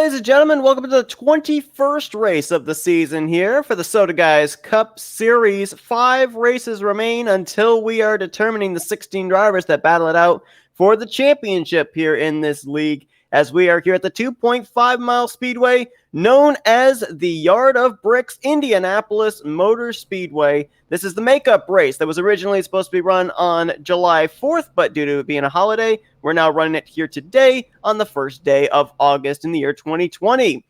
ladies and gentlemen, welcome to the 21st race of the season here for the Soda Guys Cup Series. 5 races remain until we are determining the 16 drivers that battle it out for the championship here in this league, as we are here at the 2.5 mile speedway known as the Yard of Bricks Indianapolis Motor Speedway. This is the makeup race that was originally supposed to be run on July 4th, but due to it being a holiday, we're now running it here today on the first day of August in the year 2020.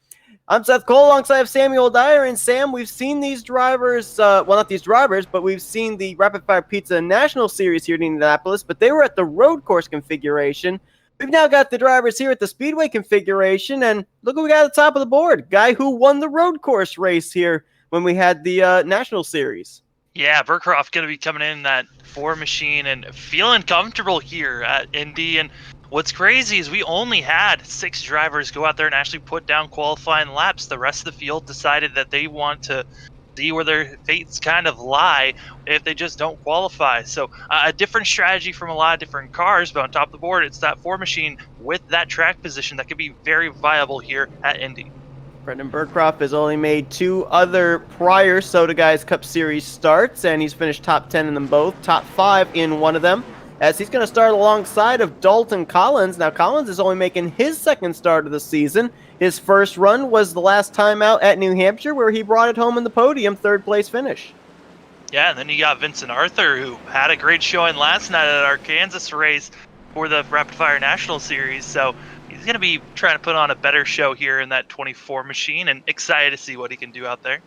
I'm Seth Cole alongside of Samuel Dyer. And Sam, we've seen these drivers, well, not these drivers, but we've seen the Rapid Fire Pizza National Series here in Indianapolis, but they were at the road course configuration. We've now got the drivers here at the speedway configuration, and look who we got at the top of the board. Guy who won the road course race here when we had the National Series. Yeah, Burcroft going to be coming in that 4 machine and feeling comfortable here at Indy. And what's crazy is we only had 6 drivers go out there and actually put down qualifying laps. The rest of the field decided that they want to see where their fates kind of lie if they just don't qualify. So a different strategy from a lot of different cars, but on top of the board, it's that 4 machine with that track position that could be very viable here at Indy. Brendan Burcroft has only made 2 other prior Soda Guys Cup Series starts, and he's finished top 10 in them both, top 5 in one of them, as he's going to start alongside of Dalton Collins. Now, Collins is only making his second start of the season. His first run was the last time out at New Hampshire, where he brought it home in the podium, 3rd place finish. Yeah, and then you got Vincent Arthur, who had a great showing last night at our Kansas race for the Rapid Fire National Series. So he's going to be trying to put on a better show here in that 24 machine, and excited to see what he can do out there.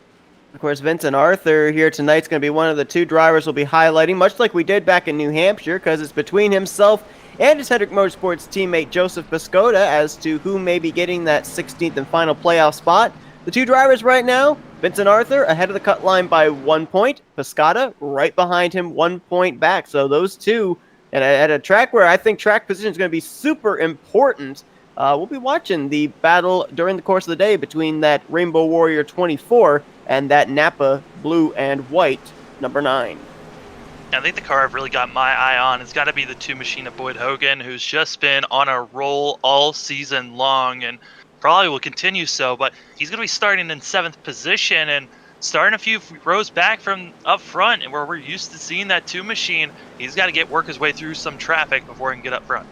Of course, Vincent Arthur here tonight is going to be one of the 2 drivers we'll be highlighting, much like we did back in New Hampshire, because it's between himself and his Hendrick Motorsports teammate Joseph Piscotta as to who may be getting that 16th and final playoff spot. The 2 drivers right now, Vincent Arthur ahead of the cut line by 1 point, Piscotta right behind him 1 point back. So those 2, and at a track where I think track position is going to be super important, we'll be watching the battle during the course of the day between that Rainbow Warrior 24 and that Napa Blue and White number 9. I think the car I've really got my eye on has got to be the 2 machine of Boyd Hogan, who's just been on a roll all season long and probably will continue so, but he's going to be starting in 7th position and starting a few rows back from up front, and where we're used to seeing that 2 machine. He's got to work his way through some traffic before he can get up front.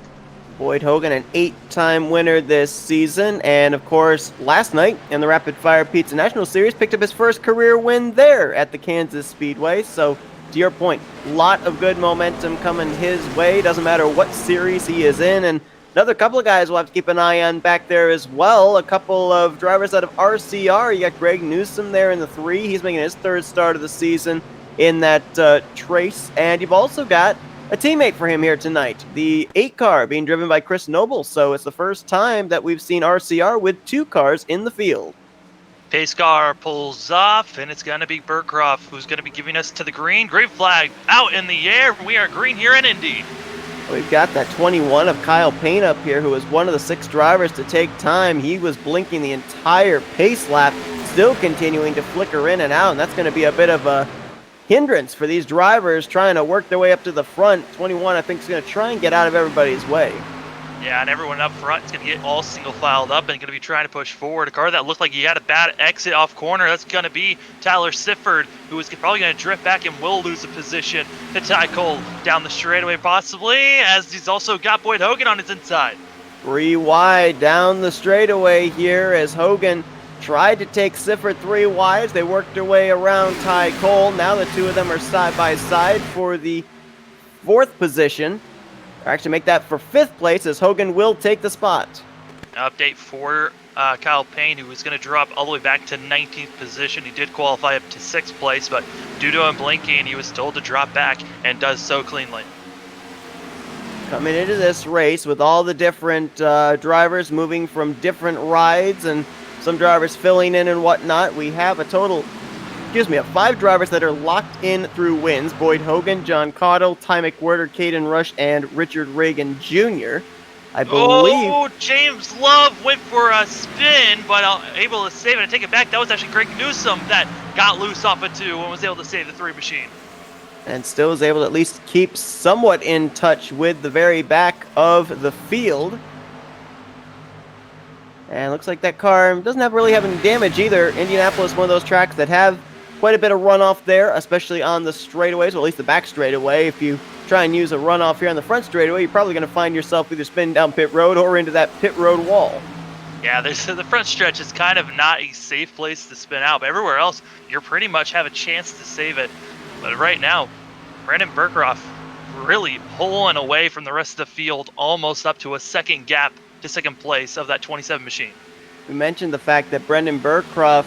Boyd Hogan, an 8-time winner this season, and of course, last night in the Rapid Fire Pizza National Series, picked up his first career win there at the Kansas Speedway. So, to your point, a lot of good momentum coming his way. Doesn't matter what series he is in, and another couple of guys we'll have to keep an eye on back there as well. A couple of drivers out of RCR. You got Greg Newsom there in the 3. He's making his 3rd start of the season in that Trace, and you've also got a teammate for him here tonight, the 8 car being driven by Chris Noble. So it's the first time that we've seen RCR with 2 cars in the field. Pace car pulls off, and it's going to be Burcroft who's going to be giving us to the green. Green flag out in the air. We are green here in Indy. We've got that 21 of Kyle Payne up here, who was one of the 6 drivers to take time. He was blinking the entire pace lap, still continuing to flicker in and out, and that's going to be a bit of a hindrance for these drivers trying to work their way up to the front. 21, I think, is going to try and get out of everybody's way. Yeah, and everyone up front is going to get all single filed up and going to be trying to push forward. A car that looked like he had a bad exit off corner, that's going to be Tyler Sifford, who is probably going to drift back and will lose a position to Ty Cole down the straightaway possibly, as he's also got Boyd Hogan on his inside. 3 wide down the straightaway here as Hogan tried to take Sifford 3 wide. They worked their way around Ty Cole. Now the 2 of them are side by side for the 4th position. Actually make that for 5th place, as Hogan will take the spot. Update for Kyle Payne, who was going to drop all the way back to 19th position. He did qualify up to 6th place, but due to him blinking, he was told to drop back and does so cleanly. Coming into this race with all the different drivers moving from different rides and some drivers filling in and whatnot, we have a total, of 5 drivers that are locked in through wins. Boyd Hogan, John Cottle, Ty McWhirter, Caden Rush, and Richard Reagan Jr. I believe... Oh, James Love went for a spin, but able to save it and take it back. That was actually Greg Newsom that got loose off of 2 and was able to save the 3 machine. And still is able to at least keep somewhat in touch with the very back of the field. And looks like that car doesn't really have any damage either. Indianapolis, one of those tracks that have quite a bit of runoff there, especially on the straightaways, or at least the back straightaway. If you try and use a runoff here on the front straightaway, you're probably going to find yourself either spinning down pit road or into that pit road wall. Yeah, the front stretch is kind of not a safe place to spin out, but everywhere else, you pretty much have a chance to save it. But right now, Brandon Burkroff really pulling away from the rest of the field, almost up to a second gap to second place of that 27 machine. We mentioned the fact that Brendan Burkroff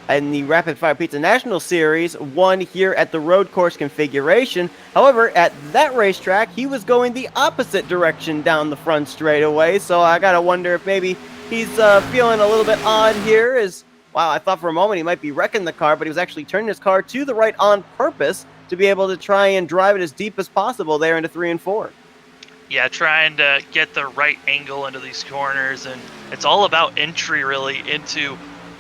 in the Rapid Fire Pizza National Series won here at the road course configuration. However, at that racetrack, he was going the opposite direction down the front straightaway, so I gotta wonder if maybe he's feeling a little bit odd here. Wow, I thought for a moment he might be wrecking the car, but he was actually turning his car to the right on purpose to be able to try and drive it as deep as possible there into 3 and 4. Yeah, trying to get the right angle into these corners, and it's all about entry really into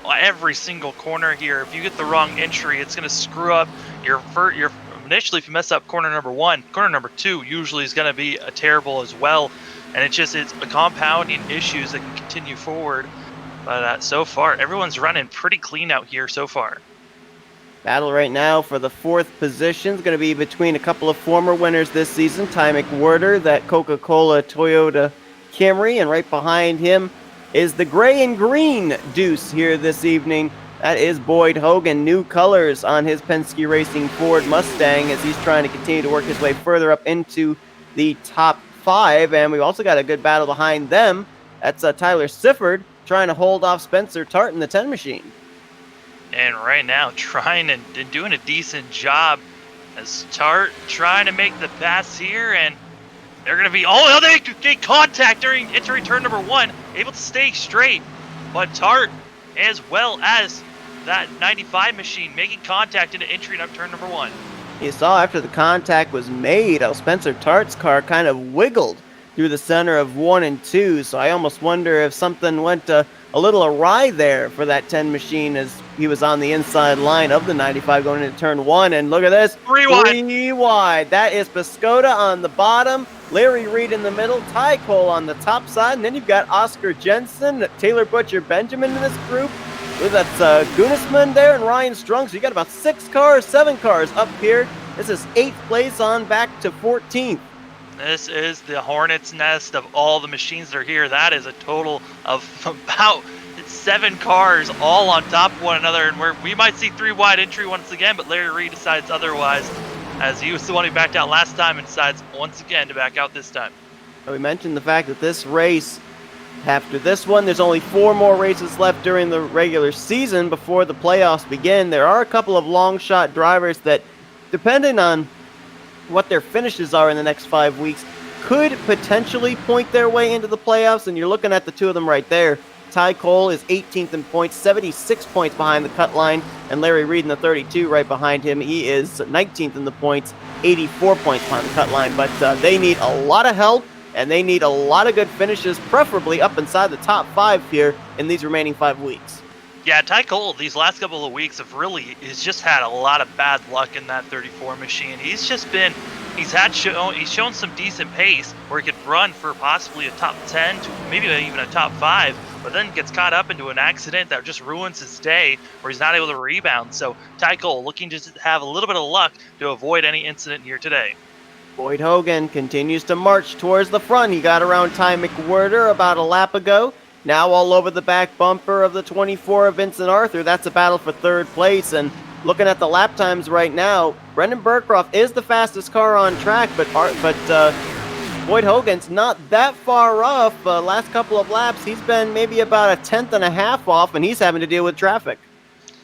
every single corner here. If you get the wrong entry, it's going to screw up your initially. If you mess up corner number 1, corner number 2 usually is going to be terrible as well, and it's a compounding issues that can continue forward. But so far, everyone's running pretty clean out here so far. Battle right now for the 4th position is going to be between a couple of former winners this season. Ty McWhirter, that Coca-Cola Toyota Camry, and right behind him is the gray and green deuce here this evening. That is Boyd Hogan, new colors on his Penske Racing Ford Mustang as he's trying to continue to work his way further up into the top 5. And we've also got a good battle behind them. That's Tyler Sifford trying to hold off Spencer Tart in the 10 machine. And right now, trying and doing a decent job as Tart trying to make the pass here, and they're going to be, they get contact during entering turn number 1, able to stay straight. But Tart, as well as that 95 machine, making contact into entry up turn number 1. You saw after the contact was made how Spencer Tart's car kind of wiggled through the center of 1 and 2, so I almost wonder if something went a little awry there for that 10 machine as he was on the inside line of the 95 going into turn 1. And look at this, 3 wide. That is Piscota on the bottom, Larry Reed in the middle, Ty Cole on the top side, and then you've got Oscar Jensen, Taylor Butcher Benjamin in this group. That's Gunisman there and Ryan Strong. So you got about 7 cars up here. This is 8th place on back to 14th. This is the hornet's nest of all the machines that are here. That is a total of about 7 cars all on top of one another, and we might see 3 wide entry once again, but Larry Reed decides otherwise, as he was the one who backed out last time and decides once again to back out this time. We mentioned the fact that this race, after this one, there's only 4 more races left during the regular season before the playoffs begin. There are a couple of long shot drivers that, depending on what their finishes are in the next 5 weeks, could potentially point their way into the playoffs, and you're looking at the 2 of them right there. Ty Cole is 18th in points, 76 points behind the cut line, and Larry Reed in the 32 right behind him. He is 19th in the points, 84 points behind the cut line, but they need a lot of help, and they need a lot of good finishes, preferably up inside the top 5 here in these remaining 5 weeks. Yeah, Ty Cole, these last couple of weeks he's just had a lot of bad luck in that 34 machine. He's shown some decent pace where he could run for possibly a top 10 to maybe even a top 5, but then gets caught up into an accident that just ruins his day where he's not able to rebound. So Ty Cole looking to have a little bit of luck to avoid any incident here today. Boyd Hogan continues to march towards the front. He got around Ty McWhirter about a lap ago. Now all over the back bumper of the 24 of Vincent Arthur. That's a battle for 3rd place. And looking at the lap times right now, Brendan Burkroff is the fastest car on track, but Boyd Hogan's not that far off. Last couple of laps, he's been maybe about 1/10 and a half off, and he's having to deal with traffic.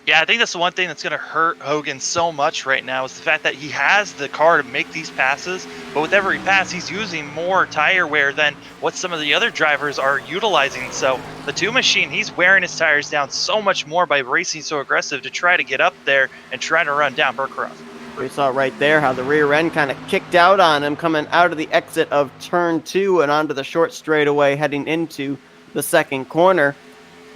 Yeah, I think that's the one thing that's going to hurt Hogan so much right now is the fact that he has the car to make these passes, but with every pass, he's using more tire wear than what some of the other drivers are utilizing. So the 2 machine, he's wearing his tires down so much more by racing so aggressive to try to get up there and try to run down Burkroff. We saw right there how the rear end kind of kicked out on him coming out of the exit of turn 2 and onto the short straightaway heading into the 2nd corner.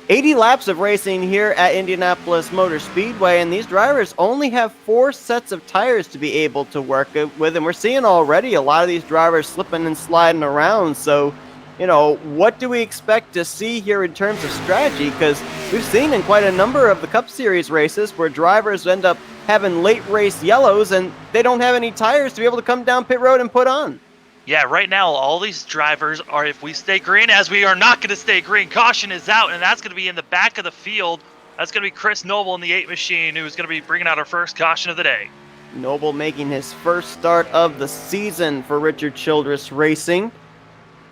80 laps of racing here at Indianapolis Motor Speedway, and these drivers only have 4 sets of tires to be able to work with, and we're seeing already a lot of these drivers slipping and sliding around, so what do we expect to see here in terms of strategy? Because we've seen in quite a number of the Cup Series races where drivers end up having late race yellows and they don't have any tires to be able to come down pit road and put on. Yeah, right now, all these drivers are, if we stay green, as we are not going to stay green, caution is out, and that's going to be in the back of the field. That's going to be Chris Noble in the 8 machine, who's going to be bringing out our first caution of the day. Noble making his first start of the season for Richard Childress Racing.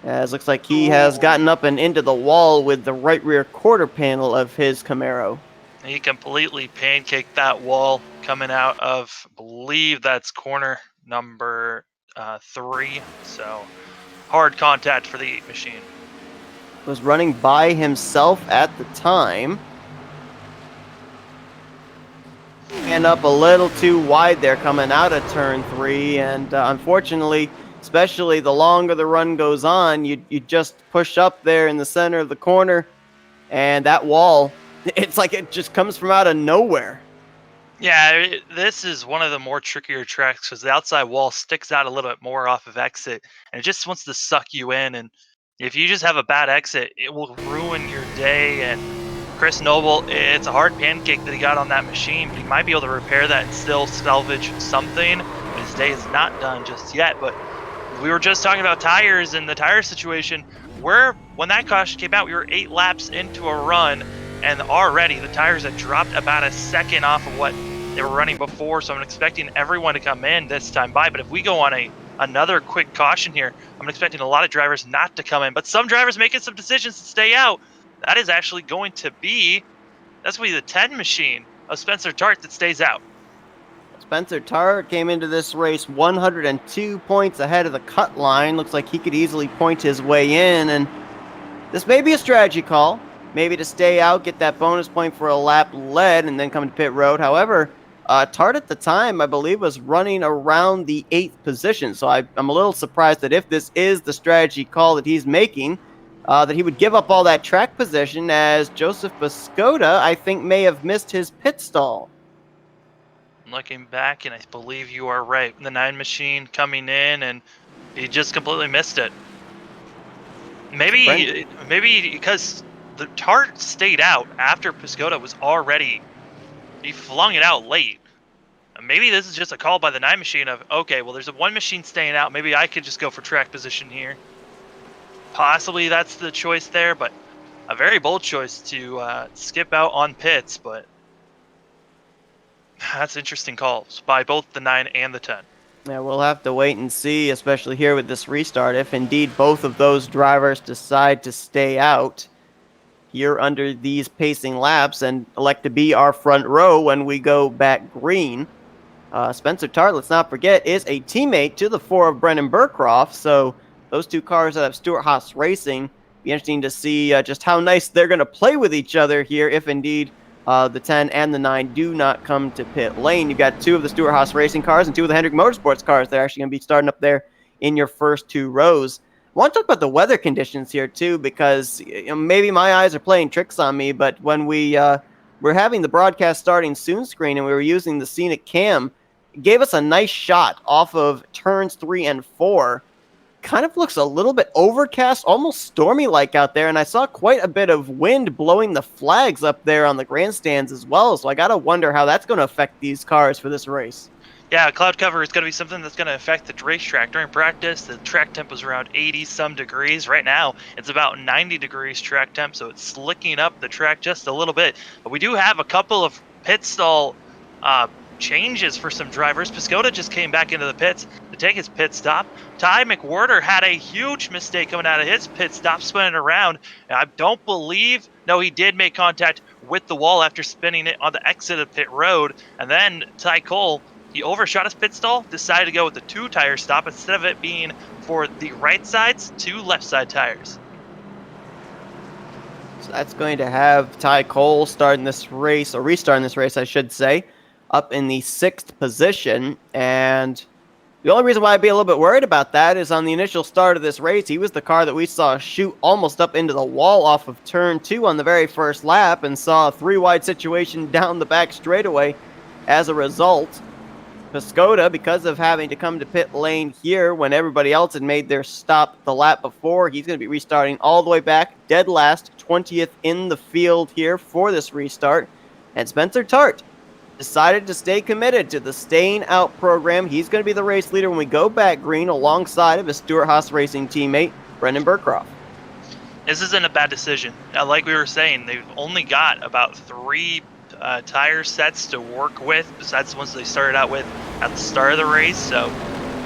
As looks like he has gotten up and into the wall with the right rear quarter panel of his Camaro. He completely pancaked that wall coming out of, I believe that's corner number 3. So hard contact for the 8 machine. Was running by himself at the time. And up a little too wide there coming out of turn 3. And unfortunately, especially the longer the run goes on, you just push up there in the center of the corner. And that wall, it's like it just comes from out of nowhere. Yeah, this is one of the more trickier tracks because the outside wall sticks out a little bit more off of exit, and it just wants to suck you in. And if you just have a bad exit, it will ruin your day. And Chris Noble, it's a hard pancake that he got on that machine, but he might be able to repair that and still salvage something. His day is not done just yet, but we were just talking about tires and the tire situation. When that caution came out, we were 8 laps into a run, and already the tires had dropped about a second off of what they were running before, so I'm expecting everyone to come in this time by. But if we go on another quick caution here, I'm expecting a lot of drivers not to come in, but some drivers making some decisions to stay out. That is actually going to be the 10 machine of Spencer Tart that stays out. Spencer Tart came into this race 102 points ahead of the cut line. Looks like he could easily point his way in, and this may be a strategy call. Maybe to stay out, get that bonus point for a lap led, and then come to pit road. However, Tart at the time, I believe, was running around the 8th position. So I'm a little surprised that if this is the strategy call that he's making, that he would give up all that track position, as Joseph Biscotta, I think, may have missed his pit stall. Looking back, and I believe you are right. The 9 machine coming in, and he just completely missed it. Maybe because the Tart stayed out after Piscota was already, he flung it out late. Maybe this is just a call by the 9 machine of, okay, well, there's a 1 machine staying out. Maybe I could just go for track position here. Possibly that's the choice there, but a very bold choice to skip out on pits. But that's interesting calls by both the 9 and the 10. Yeah, we'll have to wait and see, especially here with this restart, if indeed both of those drivers decide to stay out here under these pacing laps and elect to be our front row when we go back green. Spencer Tart, let's not forget, is a teammate to the 4 of Brennan Burcroft, so those 2 cars that have Stuart Haas Racing. Be interesting to see just how nice they're going to play with each other here if indeed the 10 and the 9 do not come to pit lane. You've got 2 of the Stuart Haas Racing cars and 2 of the Hendrick Motorsports cars. They're actually going to be starting up there in your first 2 rows. I want to talk about the weather conditions here too, because maybe my eyes are playing tricks on me, but when we were having the broadcast starting soon screen and we were using the scenic cam, it gave us a nice shot off of turns 3 and 4. Kind of looks a little bit overcast, almost stormy-like out there, and I saw quite a bit of wind blowing the flags up there on the grandstands as well, so I gotta wonder how that's going to affect these cars for this race. Yeah, cloud cover is going to be something that's going to affect the racetrack. During practice, the track temp was around 80-some degrees. Right now, it's about 90 degrees track temp, so it's slicking up the track just a little bit. But we do have a couple of pit stall changes for some drivers. Piscota just came back into the pits to take his pit stop. Ty McWhorter had a huge mistake coming out of his pit stop, spinning around. And I don't believe, no, he did make contact with the wall after spinning it on the exit of pit road. And then Ty Cole, he overshot his pit stall, decided to go with the 2-tire stop instead of it being for the right sides, 2 left side tires. So that's going to have Ty Cole starting this race, or restarting this race, I should say, up in the 6th position. And the only reason why I'd be a little bit worried about that is on the initial start of this race, he was the car that we saw shoot almost up into the wall off of turn 2 on the very first lap and saw a 3-wide situation down the back straightaway as a result. Piscota, because of having to come to pit lane here when everybody else had made their stop the lap before, he's going to be restarting all the way back, dead last, 20th in the field here for this restart. And Spencer Tart decided to stay committed to the staying out program. He's going to be the race leader when we go back green alongside of his Stewart Haas Racing teammate, Brendan Burcroft. This isn't a bad decision. Now, like we were saying, they've only got about 3 tire sets to work with, besides the ones they started out with at the start of the race. So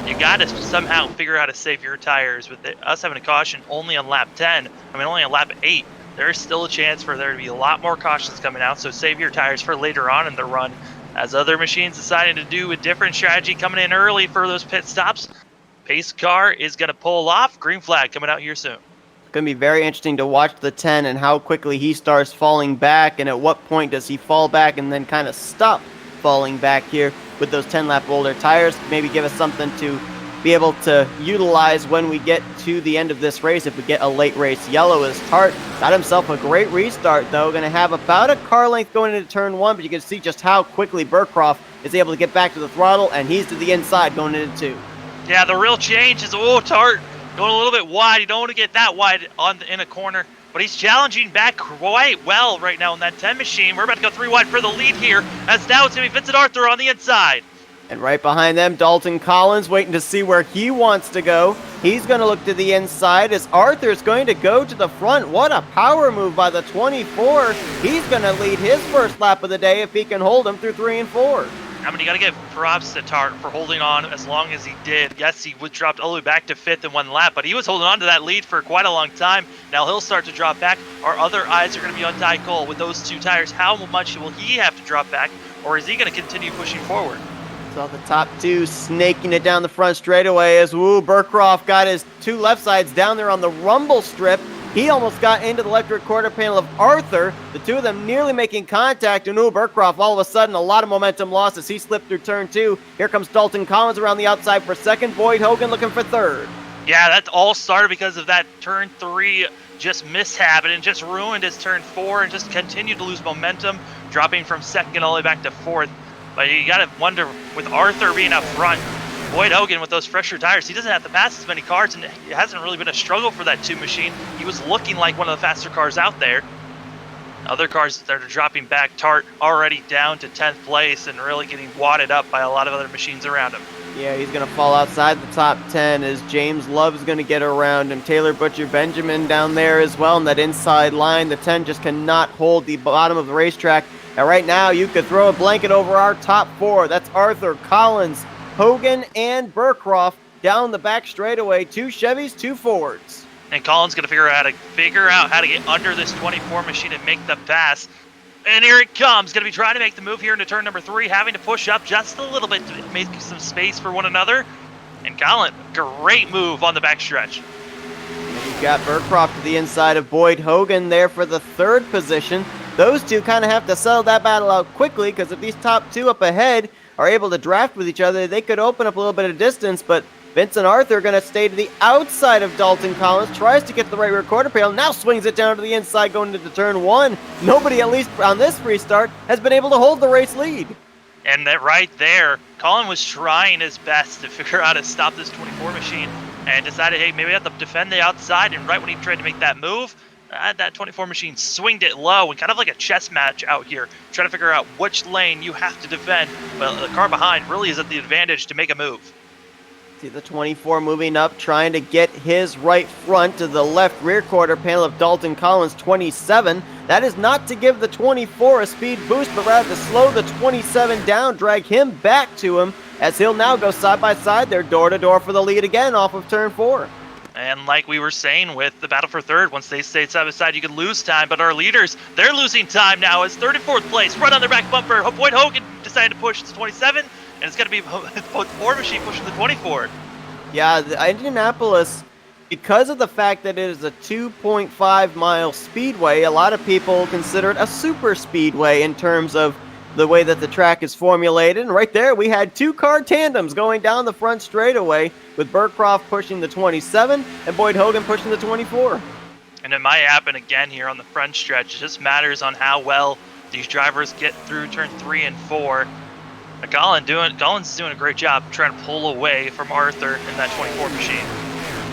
you got to somehow figure out how to save your tires. With us having a caution only on lap 10, only on lap 8, there's still a chance for there to be a lot more cautions coming out. So save your tires for later on in the run, as other machines decided to do a different strategy coming in early for those pit stops. Pace car is going to pull off. Green flag coming out here soon. Going to be very interesting to watch the 10 and how quickly he starts falling back, and at what point does he fall back and then kind of stop falling back here with those 10-lap older tires. Maybe give us something to be able to utilize when we get to the end of this race if we get a late race yellow. As Tart got himself a great restart, though. Going to have about a car length going into turn 1, but you can see just how quickly Burcroft is able to get back to the throttle, and he's to the inside going into 2. Yeah, the real change is, Tart going a little bit wide. You don't want to get that wide in a corner, but he's challenging back quite well right now in that 10 machine. We're about to go 3 wide for the lead here, as now it's going to be Vincent Arthur on the inside. And right behind them, Dalton Collins waiting to see where he wants to go. He's going to look to the inside as Arthur's going to go to the front. What a power move by the 24. He's going to lead his first lap of the day if he can hold him through 3 and 4. You got to give props to Tart for holding on as long as he did. Yes, he was dropped all the way back to 5th in 1 lap, but he was holding on to that lead for quite a long time. Now he'll start to drop back. Our other eyes are going to be on Ty Cole with those 2 tires. How much will he have to drop back, or is he going to continue pushing forward? So the top 2 snaking it down the front straightaway as Burcroft got his 2 left sides down there on the rumble strip. He almost got into the electric quarter panel of Arthur. The 2 of them nearly making contact, and Burcroft all of a sudden a lot of momentum lost as he slipped through turn 2. Here comes Dalton Collins around the outside for 2nd. Boyd Hogan looking for 3rd. Yeah, that all started because of that turn 3 just mishap, and just ruined his turn 4 and just continued to lose momentum, dropping from 2nd all the way back to 4th. But you got to wonder, with Arthur being up front, Boyd Hogan with those fresher tires, he doesn't have to pass as many cars, and it hasn't really been a struggle for that 2 machine. He was looking like one of the faster cars out there. Other cars that are dropping back, Tart already down to 10th place and really getting wadded up by a lot of other machines around him. Yeah, he's going to fall outside the top 10 as James Love is going to get around him. Taylor Butcher Benjamin down there as well in that inside line. The 10 just cannot hold the bottom of the racetrack. And right now, you could throw a blanket over our top 4. That's Arthur, Collins, Hogan, and Burcroft down the back straightaway. 2 Chevys, 2 Fords. And Collins going to figure out how to get under this 24 machine and make the pass. And here it comes. Going to be trying to make the move here into turn number 3, having to push up just a little bit to make some space for one another. And Collins, great move on the backstretch. You've got Burcroft to the inside of Boyd Hogan there for the 3rd position. Those 2 kind of have to settle that battle out quickly, because if these top 2 up ahead are able to draft with each other, they could open up a little bit of distance, but Vincent Arthur going to stay to the outside of Dalton Collins, tries to get the right rear quarter panel, now swings it down to the inside going into turn 1. Nobody, at least on this restart, has been able to hold the race lead. And that right there, Colin was trying his best to figure out how to stop this 24 machine and decided, hey, maybe I have to defend the outside, and right when he tried to make that move, that 24 machine swinged it low and kind of like a chess match out here, trying to figure out which lane you have to defend. But the car behind really is at the advantage to make a move. See the 24 moving up, trying to get his right front to the left rear quarter panel of Dalton Collins, 27. That is not to give the 24 a speed boost, but rather to slow the 27 down, drag him back to him, as he'll now go side by side there, door to door for the lead again off of turn 4. And like we were saying with the battle for 3rd, once they stayed side by side, you could lose time. But our leaders, they're losing time now as 3rd and 4th place, right on their back bumper. Boyd Hogan decided to push the 27, and it's going to be Ford machine pushing the 24. Yeah, the Indianapolis, because of the fact that it is a 2.5 mile speedway, a lot of people consider it a super speedway in terms of the way that the track is formulated. And right there, we had 2 car tandems going down the front straightaway, with Burcroft pushing the 27 and Boyd Hogan pushing the 24. And it might happen again here on the front stretch. It just matters on how well these drivers get through turn 3 and 4. Collins doing a great job trying to pull away from Arthur in that 24 machine.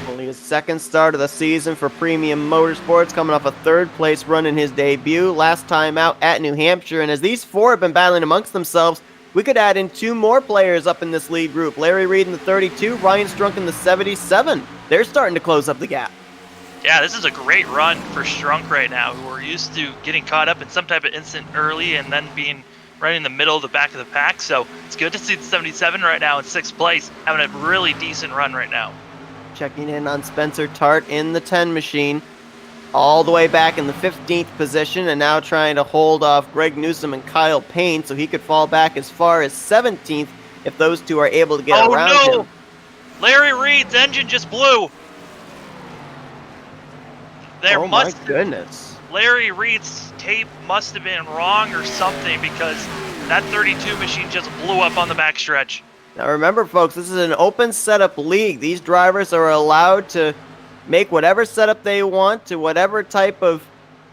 Only his second start of the season for Premium Motorsports, coming off a third place run in his debut last time out at New Hampshire. And as these four have been battling amongst themselves, we could add in two more players up in this lead group. Larry Reed in the 32, Ryan Strunk in the 77. They're starting to close up the gap. Yeah, this is a great run for Strunk right now, who we're used to getting caught up in some type of incident early and then being right in the middle of the back of the pack. So it's good to see the 77 right now in 6th place, having a really decent run right now. Checking in on Spencer Tart in the 10 machine, all the way back in the 15th position, and now trying to hold off Greg Newsom and Kyle Payne so he could fall back as far as 17th if those two are able to get around him. Larry Reed's engine just blew. My goodness. Larry Reed's tape must have been wrong or something, because that 32 machine just blew up on the backstretch. Now remember, folks, this is an open setup league. These drivers are allowed to make whatever setup they want to whatever type of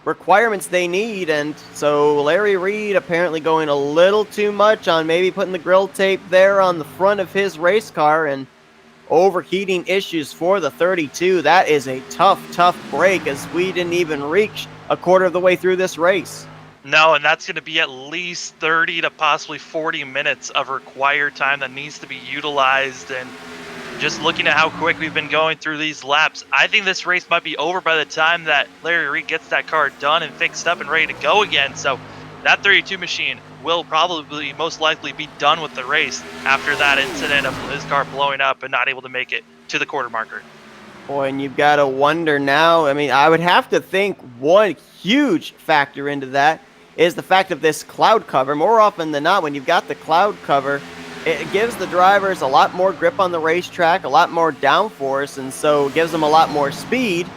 requirements they need. And so Larry Reed apparently going a little too much on maybe putting the grill tape there on the front of his race car, and overheating issues for the 32. That is a tough break, as we didn't even reach a quarter of the way through this race. No, and that's going to be at least 30 to possibly 40 minutes of required time that needs to be utilized. And just looking at how quick we've been going through these laps, I think this race might be over by the time that Larry Reed gets that car done and fixed up and ready to go again. So that 32 machine will probably most likely be done with the race after that incident of his car blowing up and not able to make it to the quarter marker. Boy, and you've got to wonder now. I mean, I would have to think one huge factor into that is the fact of this cloud cover. More often than not, when you've got the cloud cover, it gives the drivers a lot more grip on the racetrack, a lot more downforce, and so it gives them a lot more speed.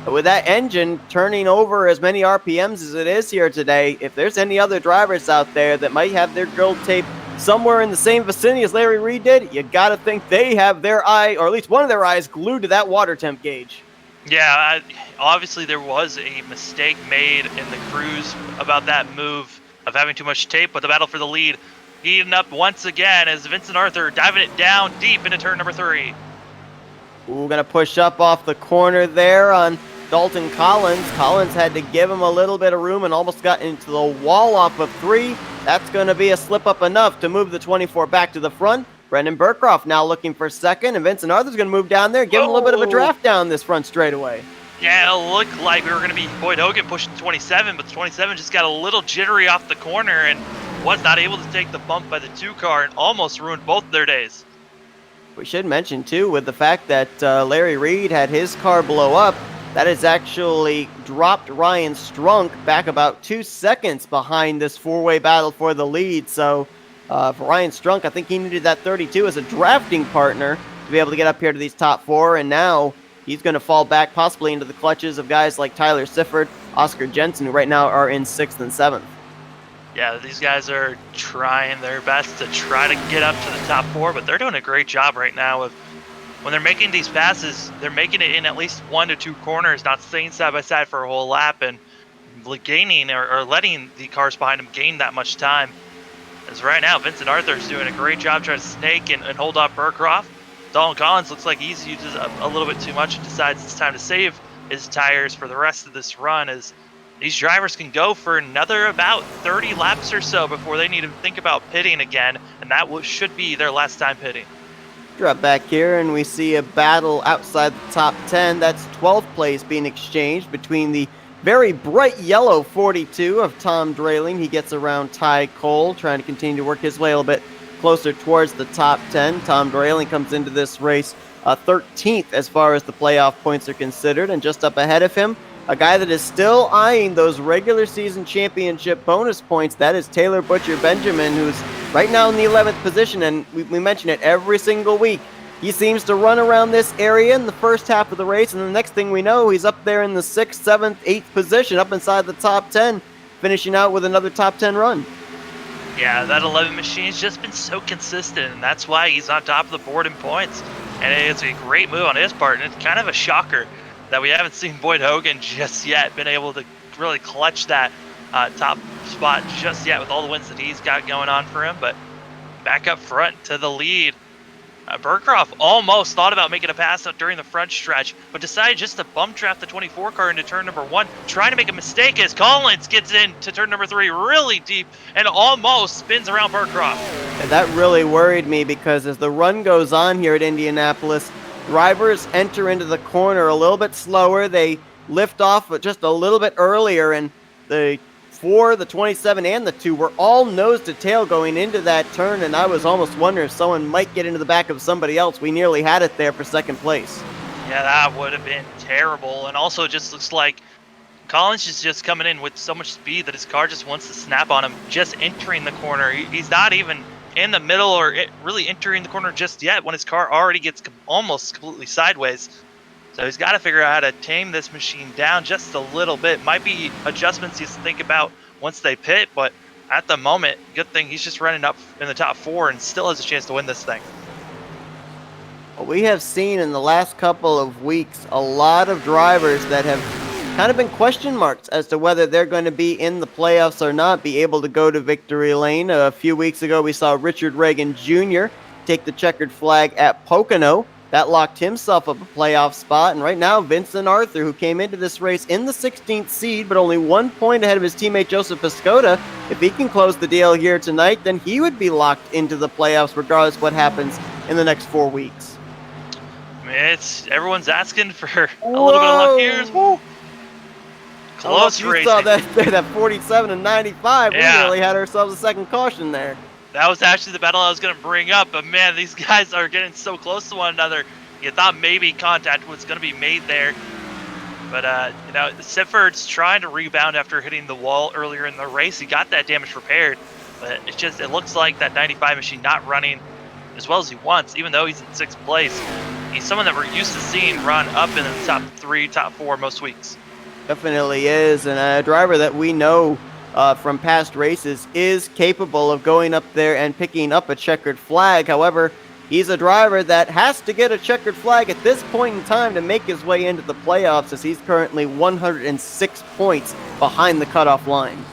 But with that engine turning over as many RPMs as it is here today, if there's any other drivers out there that might have their grill tape somewhere in the same vicinity as Larry Reed did, you got to think they have their eye, or at least one of their eyes, glued to that water temp gauge. Yeah, obviously there was a mistake made in the crews about that move of having too much tape, but the battle for the lead heating up once again as Vincent Arthur diving it down deep into turn number 3. Ooh, gonna push up off the corner there on Dalton Collins. Collins had to give him a little bit of room and almost got into the wall off of 3. That's going to be a slip up enough to move the 24 back to the front. Brendan Burkroff now looking for second, and Vincent Arthur's going to move down there, give him a little bit of a draft down this front straightaway. Yeah, it looked like we were going to be Boyd Hogan pushing 27, but the 27 just got a little jittery off the corner and was not able to take the bump by the 2 car and almost ruined both their days. We should mention, too, with the fact that Larry Reed had his car blow up, that has actually dropped Ryan Strunk back about 2 seconds behind this 4-way battle for the lead. So for Ryan Strunk, I think he needed that 32 as a drafting partner to be able to get up here to these top 4. And now he's going to fall back possibly into the clutches of guys like Tyler Sifford, Oscar Jensen, who right now are in 6th and 7th. Yeah, these guys are trying their best to try to get up to the top 4, but they're doing a great job right now of when they're making these passes, they're making it in at least 1 to 2 corners, not staying side by side for a whole lap and gaining or letting the cars behind them gain that much time. As right now, Vincent Arthur is doing a great job trying to snake and hold off Burkroff. Dalton Collins looks like he's uses a little bit too much and decides it's time to save his tires for the rest of this run, as these drivers can go for another about 30 laps or so before they need to think about pitting again, and that should be their last time pitting. Drop back here and we see a battle outside the top 10. That's 12th place being exchanged between the very bright yellow 42 of Tom Drayling. He gets around Ty Cole, trying to continue to work his way a little bit closer towards the top 10. Tom Drayling comes into this race 13th as far as the playoff points are considered, and just up ahead of him, a guy that is still eyeing those regular season championship bonus points. That is Taylor Butcher Benjamin, who's right now in the 11th position, and we mention it every single week. He seems to run around this area in the first half of the race, and the next thing we know, he's up there in the 6th, 7th, 8th position, up inside the top 10, finishing out with another top 10 run. Yeah, that 11 machine's just been so consistent, and that's why he's on top of the board in points. And it's a great move on his part, and it's kind of a shocker that we haven't seen Boyd Hogan just yet been able to really clutch that top spot just yet with all the wins that he's got going on for him. But back up front to the lead. Burkroff almost thought about making a pass out during the front stretch, but decided just to bump draft the 24 car into turn number 1, trying to make a mistake as Collins gets into turn number 3 really deep and almost spins around Burkroff. And that really worried me because as the run goes on here at Indianapolis, drivers enter into the corner a little bit slower. They lift off just a little bit earlier, and the 4, the 27, and the 2 were all nose to tail going into that turn, and I was almost wondering if someone might get into the back of somebody else. We nearly had it there for second place. Yeah, that would have been terrible. And also, it just looks like Collins is just coming in with so much speed that his car just wants to snap on him just entering the corner. He's not even in the middle or really entering the corner just yet when his car already gets almost completely sideways. So he's got to figure out how to tame this machine down just a little bit. Might be adjustments he has to think about once they pit, but at the moment, good thing he's just running up in the top 4 and still has a chance to win this thing. We have seen in the last couple of weeks a lot of drivers that have kind of been question marks as to whether they're going to be in the playoffs or not, be able to go to victory lane. A few weeks ago, we saw Richard Reagan Jr. take the checkered flag at Pocono. That locked himself up a playoff spot, and right now Vincent Arthur, who came into this race in the 16th seed, but only 1 point ahead of his teammate Joseph Piscota, if he can close the deal here tonight, then he would be locked into the playoffs regardless of what happens in the next 4 weeks. I mean, everyone's asking for a little bit of luck here. Woo. Close you racing. saw that 47 and 95. Yeah. We nearly had ourselves a second caution there. That was actually the battle I was going to bring up, but man, these guys are getting so close to one another. You thought maybe contact was going to be made there. But, Sifford's trying to rebound after hitting the wall earlier in the race. He got that damage repaired, but it looks like that 95 machine not running as well as he wants, even though he's in 6th place. He's someone that we're used to seeing run up in the top 3, top 4 most weeks. Definitely is, and a driver that we know from past races is capable of going up there and picking up a checkered flag. However, he's a driver that has to get a checkered flag at this point in time to make his way into the playoffs, as he's currently 106 points behind the cutoff line.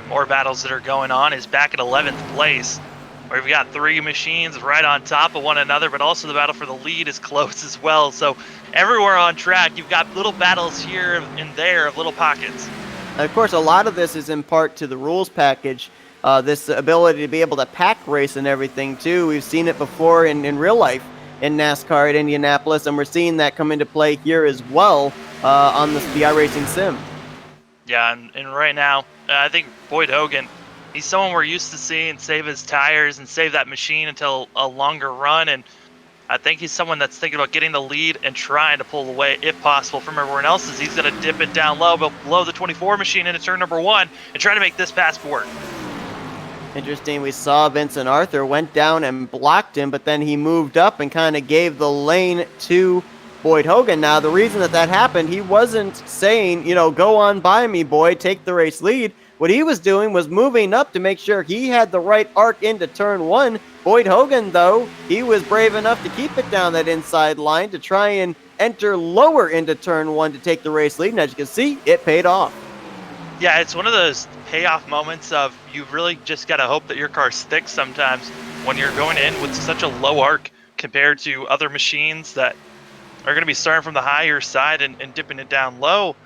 More battles that are going on is back at 11th place, where we've got 3 machines right on top of one another, but also the battle for the lead is close as well. So everywhere on track, you've got little battles here and there of little pockets. And of course, a lot of this is in part to the rules package, this ability to be able to pack race and everything too. We've seen it before in real life in NASCAR at Indianapolis, and we're seeing that come into play here as well on the iRacing sim. Yeah, and right now, I think Boyd Hogan, he's someone we're used to seeing save his tires and save that machine until a longer run, and I think he's someone that's thinking about getting the lead and trying to pull away, if possible, from everyone else, as he's going to dip it down low, but below the 24 machine into turn number 1 and try to make this pass work. Interesting, we saw Vincent Arthur went down and blocked him, but then he moved up and kind of gave the lane to Boyd Hogan. Now, the reason that happened, he wasn't saying, go on by me, Boyd, take the race lead. What he was doing was moving up to make sure he had the right arc into turn 1. Boyd Hogan, though, he was brave enough to keep it down that inside line to try and enter lower into turn 1 to take the race lead. And as you can see, it paid off. Yeah, it's one of those payoff moments of you really just got to hope that your car sticks sometimes when you're going in with such a low arc compared to other machines that are going to be starting from the higher side and dipping it down low.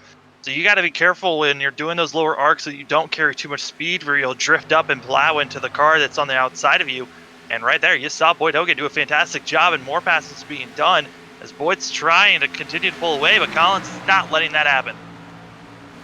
So you got to be careful when you're doing those lower arcs so you don't carry too much speed where you'll drift up and plow into the car that's on the outside of you. And right there, you saw Boyd Hogan do a fantastic job, and more passes being done as Boyd's trying to continue to pull away, but Collins is not letting that happen.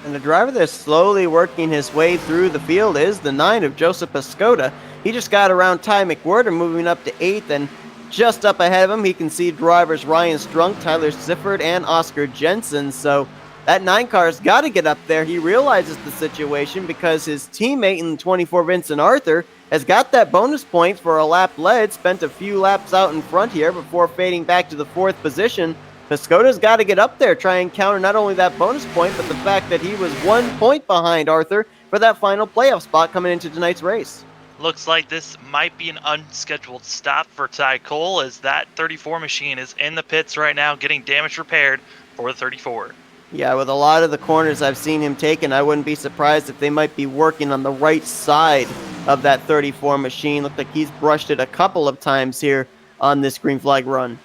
And the driver that's slowly working his way through the field is the 9 of Joseph Piscota. He just got around Ty McWhirter, moving up to 8th, and just up ahead of him, he can see drivers Ryan Strunk, Tyler Sifford, and Oscar Jensen. So that 9 car's got to get up there. He realizes the situation because his teammate in the 24, Vincent Arthur, has got that bonus point for a lap led, spent a few laps out in front here before fading back to the 4th position. Piscota's got to get up there, try and counter not only that bonus point, but the fact that he was 1 point behind Arthur for that final playoff spot coming into tonight's race. Looks like this might be an unscheduled stop for Ty Cole, as that 34 machine is in the pits right now getting damage repaired for the 34. Yeah, with a lot of the corners I've seen him taking, I wouldn't be surprised if they might be working on the right side of that 34 machine. Looked like he's brushed it a couple of times here on this green flag run.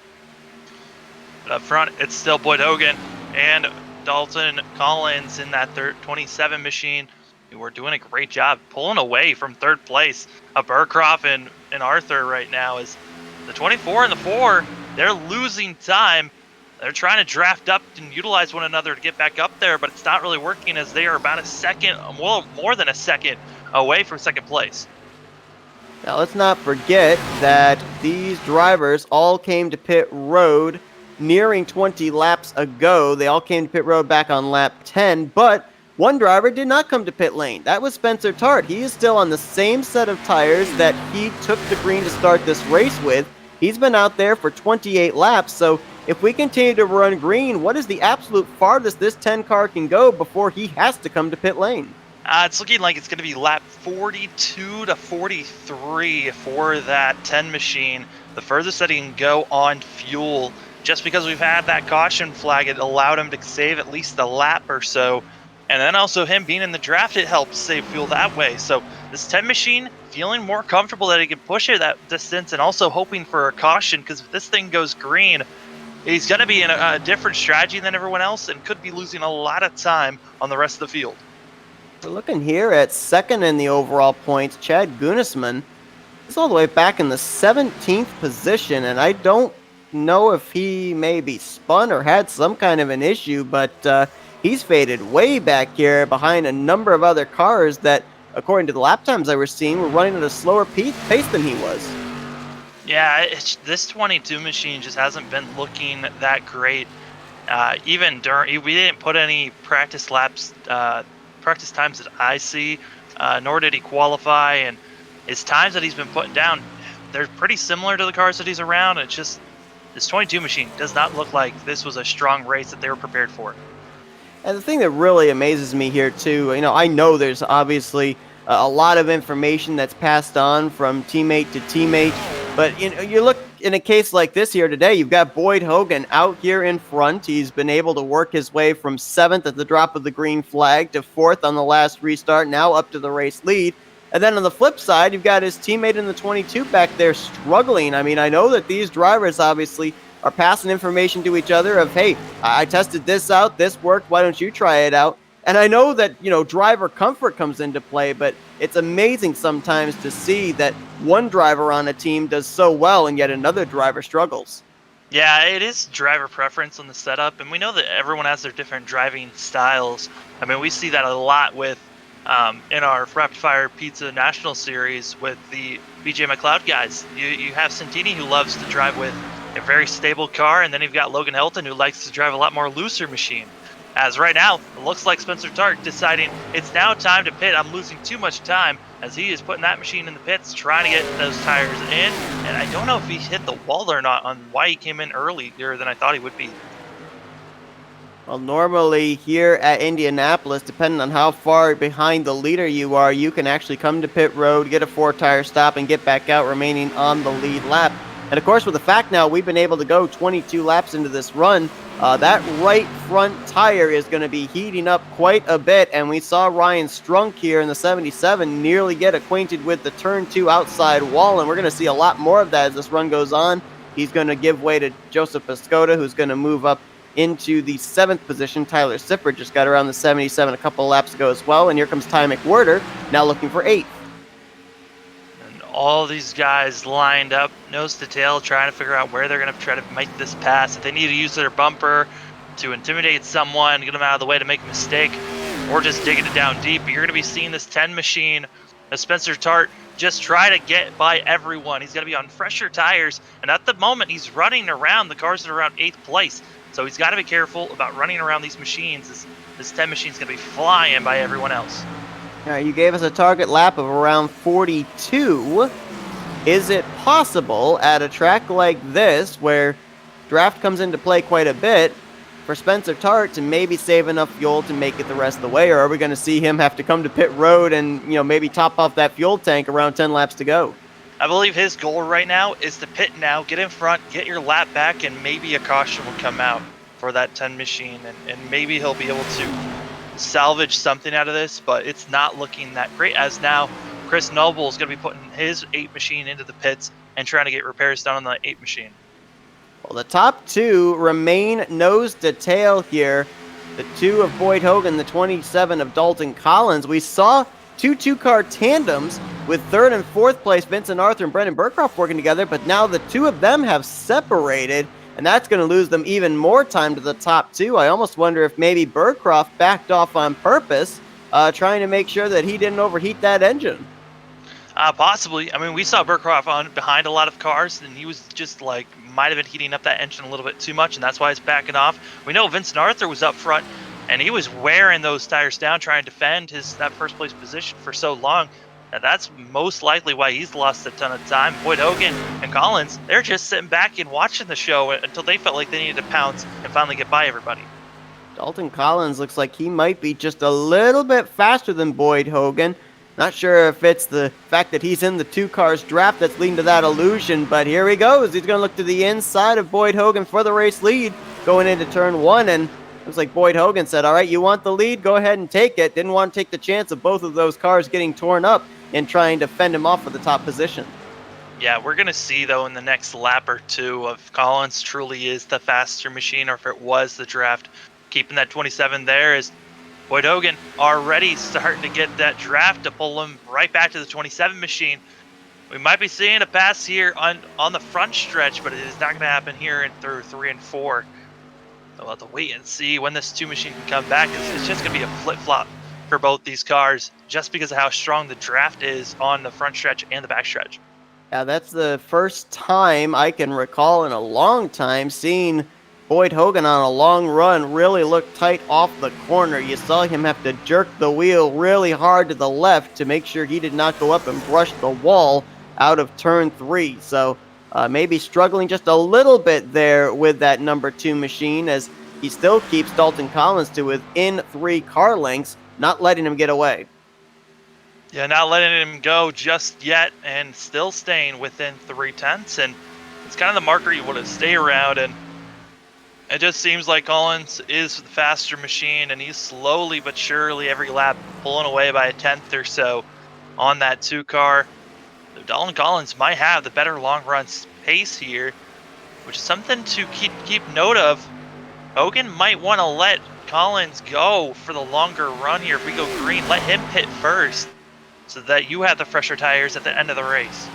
But up front, it's still Boyd Hogan and Dalton Collins in that 27 machine, who are doing a great job pulling away from third place. Burcroft and Arthur right now is the 24 and the 4. They're losing time. They're trying to draft up and utilize one another to get back up there, but it's not really working as they are about a second, well, more than a second away from second place. Now, let's not forget that these drivers all came to pit road nearing 20 laps ago. They all came to pit road back on lap 10, but one driver did not come to pit lane. That was Spencer Tart. He is still on the same set of tires that he took the green to start this race with. He's been out there for 28 laps, so if we continue to run green, what is the absolute farthest this 10 car can go before he has to come to pit lane? It's looking like it's going to be lap 42 to 43 for that 10 machine. The furthest that he can go on fuel. Just because we've had that caution flag, it allowed him to save at least a lap or so. And then also him being in the draft, it helps save fuel that way. So this 10 machine feeling more comfortable that he can push it that distance, and also hoping for a caution, because if this thing goes green, he's going to be in a different strategy than everyone else and could be losing a lot of time on the rest of the field. We're looking here at second in the overall points. Chad Gunisman is all the way back in the 17th position, and I don't know if he maybe spun or had some kind of an issue, but he's faded way back here behind a number of other cars that, according to the lap times I was seeing, were running at a slower pace than he was. Yeah, this 22 machine just hasn't been looking that great. Even during, we didn't put any practice laps, practice times that I see, nor did he qualify. And his times that he's been putting down, they're pretty similar to the cars that he's around. It's just this 22 machine does not look like this was a strong race that they were prepared for. And the thing that really amazes me here too, I know there's obviously a lot of information that's passed on from teammate to teammate, but you look in a case like this here today, you've got Boyd Hogan out here in front. He's been able to work his way from 7th at the drop of the green flag to 4th on the last restart, now up to the race lead. And then on the flip side, you've got his teammate in the 22 back there struggling. I mean, I know that these drivers obviously are passing information to each other of, hey, I tested this out, this worked, why don't you try it out? And I know that, driver comfort comes into play, but it's amazing sometimes to see that one driver on a team does so well and yet another driver struggles. Yeah, it is driver preference on the setup, and we know that everyone has their different driving styles. I mean, we see that a lot with in our Rapid Fire Pizza National Series with the BJ McLeod guys. You have Santini, who loves to drive with a very stable car, and then you've got Logan Helton, who likes to drive a lot more looser machine. As right now, it looks like Spencer Tart deciding it's now time to pit. I'm losing too much time, as he is putting that machine in the pits, trying to get those tires in. And I don't know if he hit the wall or not on why he came in earlier than I thought he would be. Well, normally here at Indianapolis, depending on how far behind the leader you are, you can actually come to pit road, get a 4-tire stop, and get back out, remaining on the lead lap. And of course, with the fact now we've been able to go 22 laps into this run, that right front tire is going to be heating up quite a bit. And we saw Ryan Strunk here in the 77 nearly get acquainted with the turn 2 outside wall. And we're going to see a lot more of that as this run goes on. He's going to give way to Joseph Piscota, who's going to move up into the 7th position. Tyler Sifford just got around the 77 a couple laps ago as well. And here comes Ty McWhirter, now looking for 8th. All these guys lined up, nose to tail, trying to figure out where they're going to try to make this pass. If they need to use their bumper to intimidate someone, get them out of the way to make a mistake, or just digging it down deep, you're going to be seeing this 10 machine, Spencer Tart, just try to get by everyone. He's going to be on fresher tires, and at the moment, he's running around the cars that are around 8th place. So he's got to be careful about running around these machines. This 10 machine is going to be flying by everyone else. All right, you gave us a target lap of around 42. Is it possible at a track like this, where draft comes into play quite a bit, for Spencer Tart to maybe save enough fuel to make it the rest of the way? Or are we going to see him have to come to pit road and, maybe top off that fuel tank around 10 laps to go? I believe his goal right now is to pit now, get in front, get your lap back, and maybe a caution will come out for that 10 machine, and maybe he'll be able to salvage something out of this, but it's not looking that great, as now Chris Noble is going to be putting his 8 machine into the pits and trying to get repairs done on the 8 machine. Well, the top two remain nose to tail here. The 2 of Boyd Hogan, the 27 of Dalton Collins. We saw two car tandems with 3rd and 4th place Vincent Arthur and Brendan Burcroft working together, but now the 2 of them have separated, and that's going to lose them even more time to the top 2. I almost wonder if maybe Burcroft backed off on purpose, trying to make sure that he didn't overheat that engine. Possibly. I mean, we saw Burcroft on behind a lot of cars, and he was just like, might have been heating up that engine a little bit too much, and that's why he's backing off. We know Vincent Arthur was up front, and he was wearing those tires down trying to defend that first place position for so long. And that's most likely why he's lost a ton of time. Boyd Hogan and Collins, they're just sitting back and watching the show until they felt like they needed to pounce and finally get by everybody. Dalton Collins looks like he might be just a little bit faster than Boyd Hogan. Not sure if it's the fact that he's in the 2 cars draft that's leading to that illusion, but here he goes. He's going to look to the inside of Boyd Hogan for the race lead going into turn 1, and it was like Boyd Hogan said, all right, you want the lead? Go ahead and take it. Didn't want to take the chance of both of those cars getting torn up and trying to fend him off for the top position. Yeah, we're going to see, though, in the next lap or two if Collins truly is the faster machine or if it was the draft. Keeping that 27 there is Boyd Hogan already starting to get that draft to pull him right back to the 27 machine. We might be seeing a pass here on the front stretch, but it is not going to happen here in through 3 and 4. So we'll have to wait and see when this 2 machine can come back. It's just going to be a flip-flop for both these cars just because of how strong the draft is on the front stretch and the back stretch. Yeah, that's the first time I can recall in a long time seeing Boyd Hogan on a long run really look tight off the corner. You saw him have to jerk the wheel really hard to the left to make sure he did not go up and brush the wall out of turn 3. So maybe struggling just a little bit there with that number 2 machine as he still keeps Dalton Collins to within 3 car lengths, not letting him get away. Yeah, not letting him go just yet and still staying within 3/10. And it's kind of the marker you want to stay around, and it just seems like Collins is the faster machine, and he's slowly but surely every lap pulling away by a 10th or so on that 2 car. So Dalton Collins might have the better long run pace here, which is something to keep note of. Hogan might want to let Collins go for the longer run here. If we go green, let him pit first so that you have the fresher tires at the end of the race.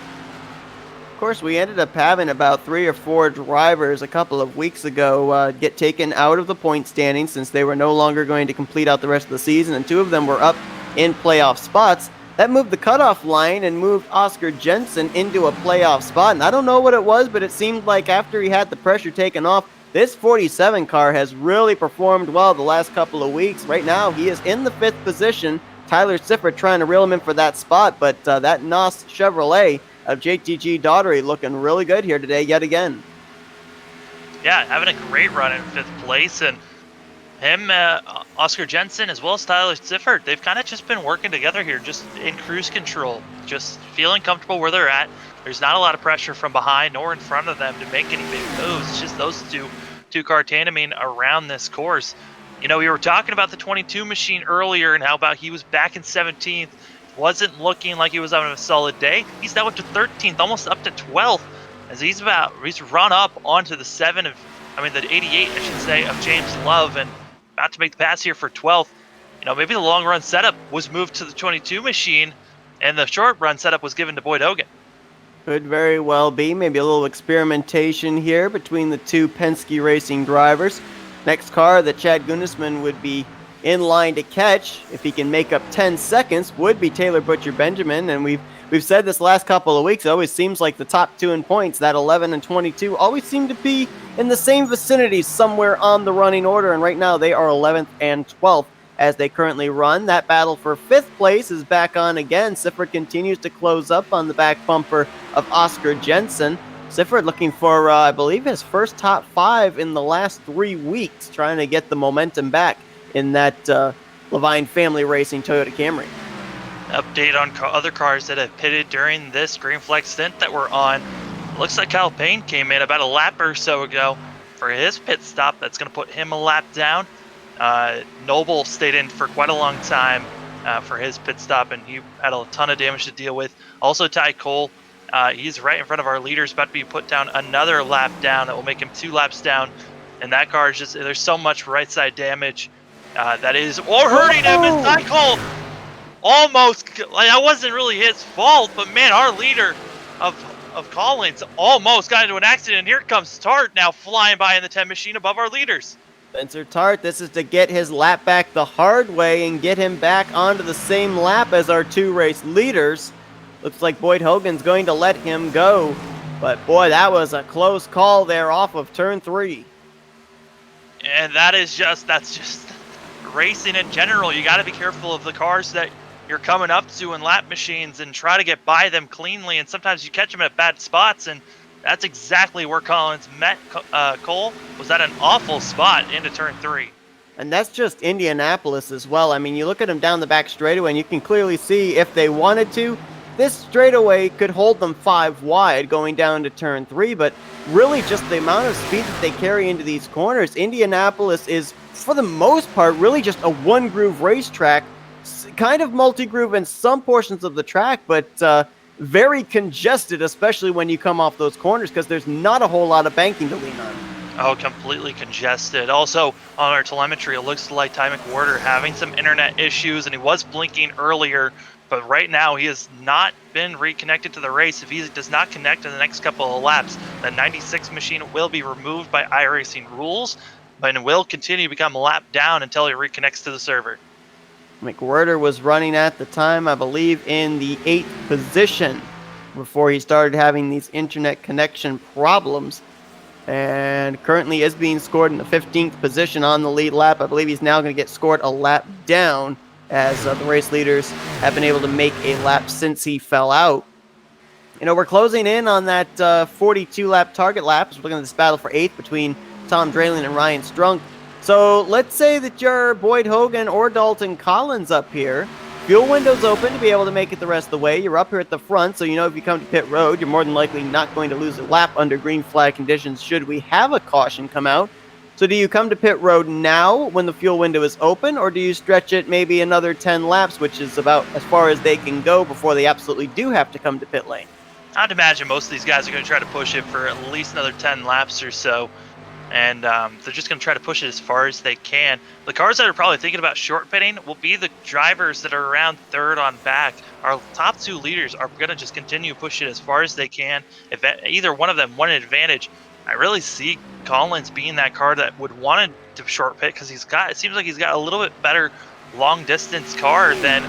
Of course, we ended up having about 3 or 4 drivers a couple of weeks ago get taken out of the point standing since they were no longer going to complete out the rest of the season, and 2 of them were up in playoff spots. That moved the cutoff line and moved Oscar Jensen into a playoff spot, and I don't know what it was, but it seemed like after he had the pressure taken off, this 47 car has really performed well the last couple of weeks. Right now, he is in the 5th position. Tyler Sifford trying to reel him in for that spot, but that NOS Chevrolet of JTG Daugherty looking really good here today yet again. Yeah, having a great run in 5th place, and him, Oscar Jensen, as well as Tyler Sifford, they've kind of just been working together here, just in cruise control, just feeling comfortable where they're at. There's not a lot of pressure from behind or in front of them to make any big moves. It's just those two-car tandeming around this course. You know, we were talking about the 22 machine earlier and how about he was back in 17th. Wasn't looking like he was having a solid day. He's now up to 13th, almost up to 12th, as he's run up onto the 88, I should say, of James Love, and about to make the pass here for 12th. You know, maybe the long run setup was moved to the 22 machine, and the short run setup was given to Boyd Hogan. Could very well be. Maybe a little experimentation here between the 2 Penske Racing drivers. Next car that Chad Gunnisman would be in line to catch, if he can make up 10 seconds, would be Taylor Butcher Benjamin. And we've said this last couple of weeks, it always seems like the top 2 in points, that 11 and 22, always seem to be in the same vicinity somewhere on the running order. And right now they are 11th and 12th as they currently run. That battle for 5th place is back on again. Sifford continues to close up on the back bumper of Oscar Jensen. Sifford looking for, I believe, his first top 5 in the last 3 weeks, trying to get the momentum back in that Levine Family Racing Toyota Camry. Update on other cars that have pitted during this green flag stint that we're on. Looks like Kyle Payne came in about a lap or so ago for his pit stop. That's going to put him a lap down. Noble stayed in for quite a long time. for his pit stop, and he had a ton of damage to deal with. Also, Ty Cole, he's right in front of our leaders, about to be put down another lap down that will make him 2 laps down. And that car is just, there's so much right side damage that is hurting him. And Ty Cole almost, like, that wasn't really his fault, but man, our leader of Collins almost got into an accident. Here comes Tart now flying by in the 10 machine above our leaders. Spencer Tart, this is to get his lap back the hard way and get him back onto the same lap as our 2 race leaders. Looks like Boyd Hogan's going to let him go. But boy, that was a close call there off of turn 3. And that's just racing in general. You got to be careful of the cars that you're coming up to in lap machines and try to get by them cleanly. And sometimes you catch them at bad spots, and that's exactly where Collins met Cole, was at an awful spot into turn 3. And that's just Indianapolis as well. I mean, you look at them down the back straightaway, and you can clearly see if they wanted to, this straightaway could hold them 5 wide going down to turn 3, but really just the amount of speed that they carry into these corners, Indianapolis is, for the most part, really just a one-groove racetrack, kind of multi-groove in some portions of the track, but very congested, especially when you come off those corners, because there's not a whole lot of banking to lean on. Oh, completely congested. Also, on our telemetry, it looks like Ty McWhorter having some internet issues, and he was blinking earlier, but right now he has not been reconnected to the race. If he does not connect in the next couple of laps, the 96 machine will be removed by iRacing rules, but will continue to become lapped down until he reconnects to the server. McWhorter was running at the time, I believe, in the 8th position before he started having these internet connection problems, and currently is being scored in the 15th position on the lead lap. I believe he's now going to get scored a lap down, as the race leaders have been able to make a lap since he fell out. You know, we're closing in on that 42-lap target lap as we're looking at this battle for 8th between Tom Draylen and Ryan Strunk. So let's say that you're Boyd Hogan or Dalton Collins up here. Fuel window's open to be able to make it the rest of the way. You're up here at the front, so you know if you come to pit road, you're more than likely not going to lose a lap under green flag conditions should we have a caution come out. So do you come to pit road now when the fuel window is open, or do you stretch it maybe another 10 laps, which is about as far as they can go before they absolutely do have to come to pit lane? I'd imagine most of these guys are going to try to push it for at least another 10 laps or so. And they're just going to try to push it as far as they can. The cars that are probably thinking about short pitting will be the drivers that are around 3rd on back. Our top 2 leaders are going to just continue to push it as far as they can. If either one of them won an advantage, I really see Collins being that car that would want to short pit, because it seems like he's got a little bit better long distance car than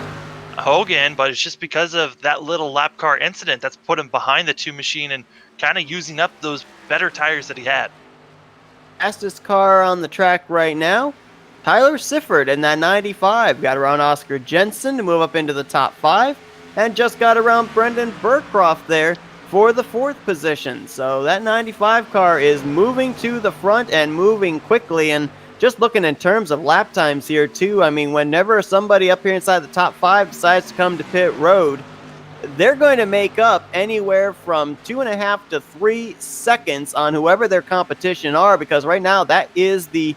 Hogan, but it's just because of that little lap car incident that's put him behind the 2 machine and kind of using up those better tires that he had. Fastest car on the track right now, Tyler Sifford in that 95. Got around Oscar Jensen to move up into the top 5, and just got around Brendan Burcroft there for the 4th position. So that 95 car is moving to the front and moving quickly. And just looking in terms of lap times here too, I mean, whenever somebody up here inside the top 5 decides to come to pit road, they're going to make up anywhere from 2.5 to 3 seconds on whoever their competition are, because right now that is the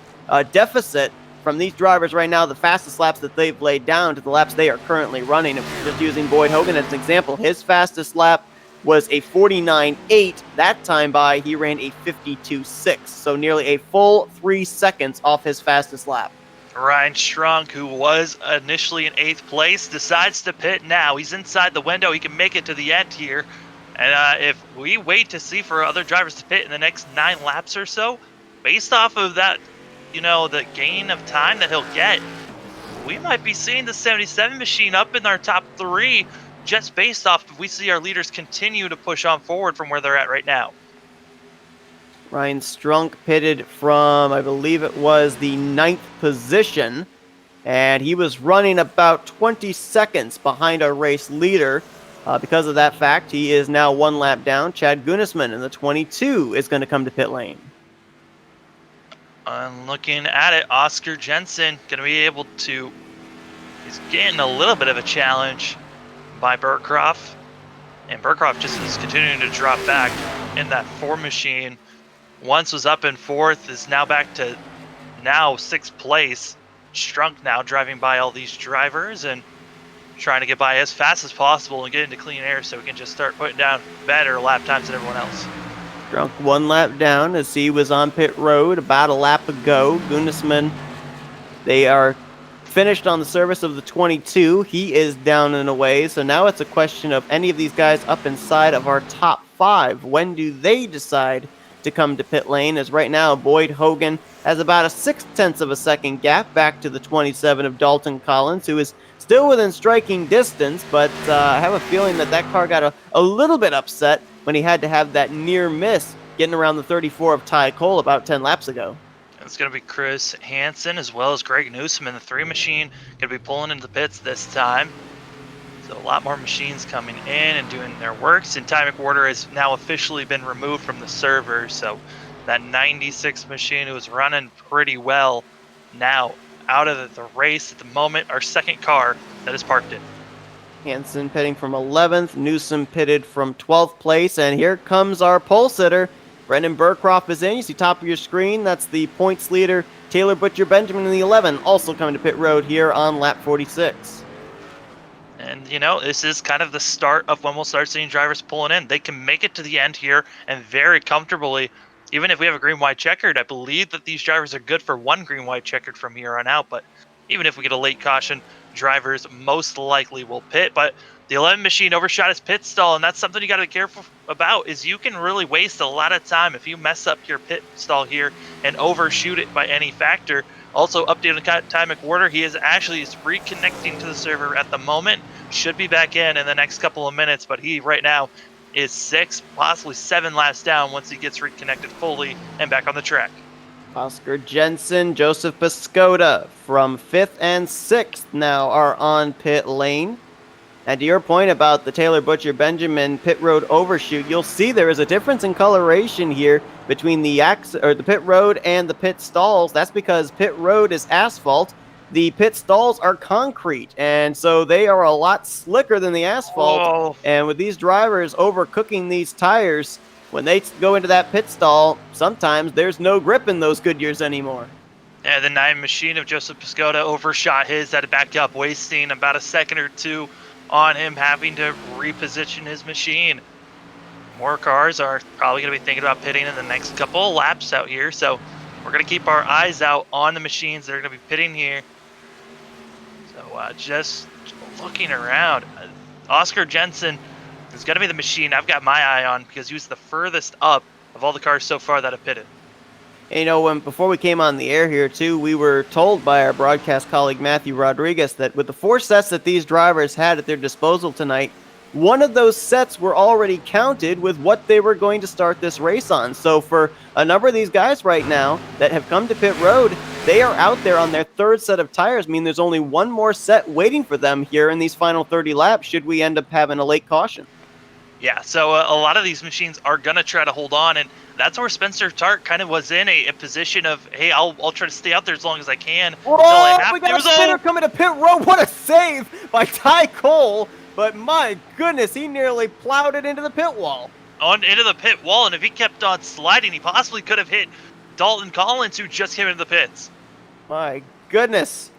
deficit from these drivers right now, the fastest laps that they've laid down to the laps they are currently running. If just using Boyd Hogan as an example, his fastest lap was a 49.8. That time by, he ran a 52.6, so nearly a full 3 seconds off his fastest lap. Ryan Strunk, who was initially in 8th place, decides to pit now. He's inside the window. He can make it to the end here. And if we wait to see for other drivers to pit in the next 9 laps or so, based off of that, you know, the gain of time that he'll get, we might be seeing the 77 machine up in our top 3 just based off if we see our leaders continue to push on forward from where they're at right now. Ryan Strunk pitted from, I believe it was the 9th position, and he was running about 20 seconds behind our race leader. Because of that fact, he is now 1 lap down. Chad Gunisman in the 22 is going to come to pit lane. I'm looking at it, Oscar Jensen going to be able to, he's getting a little bit of a challenge by Burcroft, and Burcroft just is continuing to drop back in that 4 machine. Once was up in 4th, is now back to now 6th place. Strunk now driving by all these drivers, and trying to get by as fast as possible and get into clean air so we can just start putting down better lap times than everyone else. Drunk 1 lap down as he was on pit road about a lap ago. Gunnisman, they are finished on the service of the 22. He is down and away. So now it's a question of any of these guys up inside of our top 5. When do they decide to come to pit lane? As right now, Boyd Hogan has about a 6/10 of a second gap back to the 27 of Dalton Collins, who is still within striking distance, but I have a feeling that car got a little bit upset when he had to have that near miss getting around the 34 of Ty Cole about 10 laps ago. It's going to be Chris Hansen as well as Greg Newsom in the 3 machine. Going to be pulling into the pits this time. So a lot more machines coming in and doing their works. And Ty McWhorter has now officially been removed from the server. So that 96 machine who was running pretty well now out of the race at the moment. Our second car that is parked in. Hansen pitting from 11th, Newsom pitted from 12th place, and here comes our pole sitter. Brendan Burcroft is in. You see top of your screen, that's the points leader, Taylor Butcher Benjamin in the 11, also coming to pit road here on lap 46. And, you know, this is kind of the start of when we'll start seeing drivers pulling in. They can make it to the end here and very comfortably, even if we have a green-white checkered. I believe that these drivers are good for 1 green-white checkered from here on out, but even if we get a late caution, drivers most likely will pit. But the 11 machine overshot his pit stall, and that's something you got to be careful about, is you can really waste a lot of time if you mess up your pit stall here and overshoot it by any factor. Also, update on Ty McWhorter, he is reconnecting to the server at the moment. Should be back in the next couple of minutes, but he right now is 6, possibly 7 laps down once he gets reconnected fully and back on the track. Oscar Jensen, Joseph Piscota from 5th and 6th now are on pit lane. And to your point about the Taylor Butcher Benjamin pit road overshoot, you'll see there is a difference in coloration here between the pit road and the pit stalls. That's because pit road is asphalt. The pit stalls are concrete, and so they are a lot slicker than the asphalt. Whoa. And with these drivers overcooking these tires, when they go into that pit stall, sometimes there's no grip in those Goodyears anymore. Yeah, the 9 machine of Joseph Piscota overshot his, had to back up, wasting about a second or two on him having to reposition his machine. More cars are probably going to be thinking about pitting in the next couple of laps out here, so we're going to keep our eyes out on the machines that are going to be pitting here. So just looking around, Oscar Jensen is going to be the machine I've got my eye on because he was the furthest up of all the cars so far that have pitted. And, you know, before we came on the air here, too, we were told by our broadcast colleague Matthew Rodriguez that with the 4 sets that these drivers had at their disposal tonight, one of those sets were already counted with what they were going to start this race on. So for a number of these guys right now that have come to pit road, they are out there on their 3rd set of tires. I mean, there's only one more set waiting for them here in these final 30 laps should we end up having a late caution. Yeah, so a lot of these machines are going to try to hold on, and that's where Spencer Tart kind of was in a position of, hey, I'll try to stay out there as long as I can. Oh, we got a spinner coming to pit road. What a save by Ty Cole. But my goodness, he nearly plowed it into the pit wall. Into the pit wall, and if he kept on sliding, he possibly could have hit Dalton Collins, who just came into the pits. My goodness.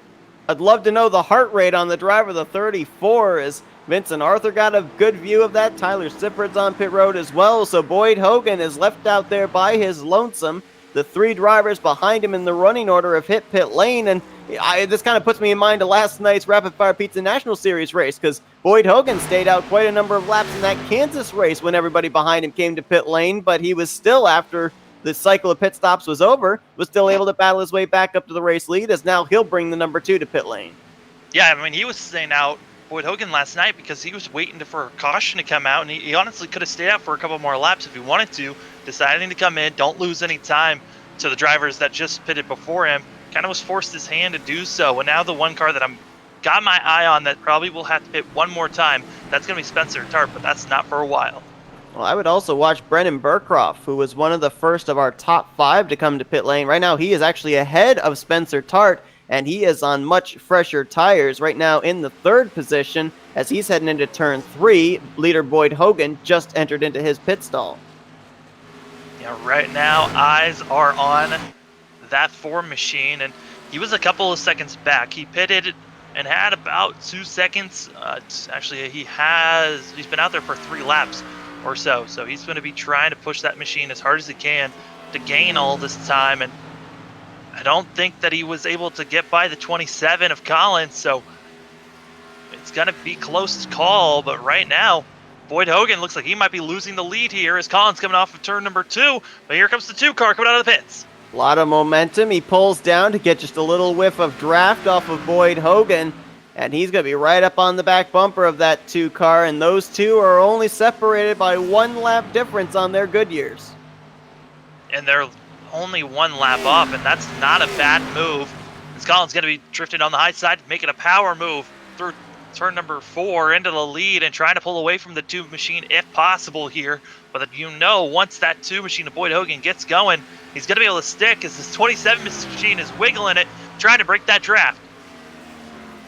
I'd love to know the heart rate on the driver, the 34, as Vincent Arthur got a good view of that. Tyler Sippard's on pit road as well, so Boyd Hogan is left out there by his lonesome. The 3 drivers behind him in the running order have hit pit lane, and this kind of puts me in mind of last night's Rapid Fire Pizza National Series race, because Boyd Hogan stayed out quite a number of laps in that Kansas race when everybody behind him came to pit lane, but he was still, after the cycle of pit stops was over, was still able to battle his way back up to the race lead, as now he'll bring the number 2 to pit lane. Yeah, I mean, he was staying out, Boyd Hogan, last night because he was waiting for a caution to come out, and he honestly could have stayed out for a couple more laps if he wanted to, deciding to come in, don't lose any time to the drivers that just pitted before him, kind of was forced his hand to do so. And now the one car that I'm got my eye on that probably will have to pit one more time, that's going to be Spencer Tart, but that's not for a while. Well, I would also watch Brendan Burcroft, who was one of the first of our top 5 to come to pit lane. Right now, he is actually ahead of Spencer Tart, and he is on much fresher tires right now in the 3rd position as he's heading into turn 3. Leader Boyd Hogan just entered into his pit stall. Yeah, right now, eyes are on that 4 machine, and he was a couple of seconds back. He pitted and had about 2 seconds. Actually, he's been out there for 3 laps or so. So he's going to be trying to push that machine as hard as he can to gain all this time. And I don't think that he was able to get by the 27 of Collins. So it's going to be close call. But right now, Boyd Hogan looks like he might be losing the lead here as Collins coming off of turn number 2. But here comes the 2 car coming out of the pits. A lot of momentum. He pulls down to get just a little whiff of draft off of Boyd Hogan. And he's going to be right up on the back bumper of that 2 car. And those 2 are only separated by 1 lap difference on their Goodyears. And they're only 1 lap off, and that's not a bad move. As Collins going to be drifting on the high side, making a power move through turn number 4 into the lead and trying to pull away from the 2 machine if possible here. But once that 2 machine of Boyd Hogan gets going, he's going to be able to stick as this 27 machine is wiggling it, trying to break that draft.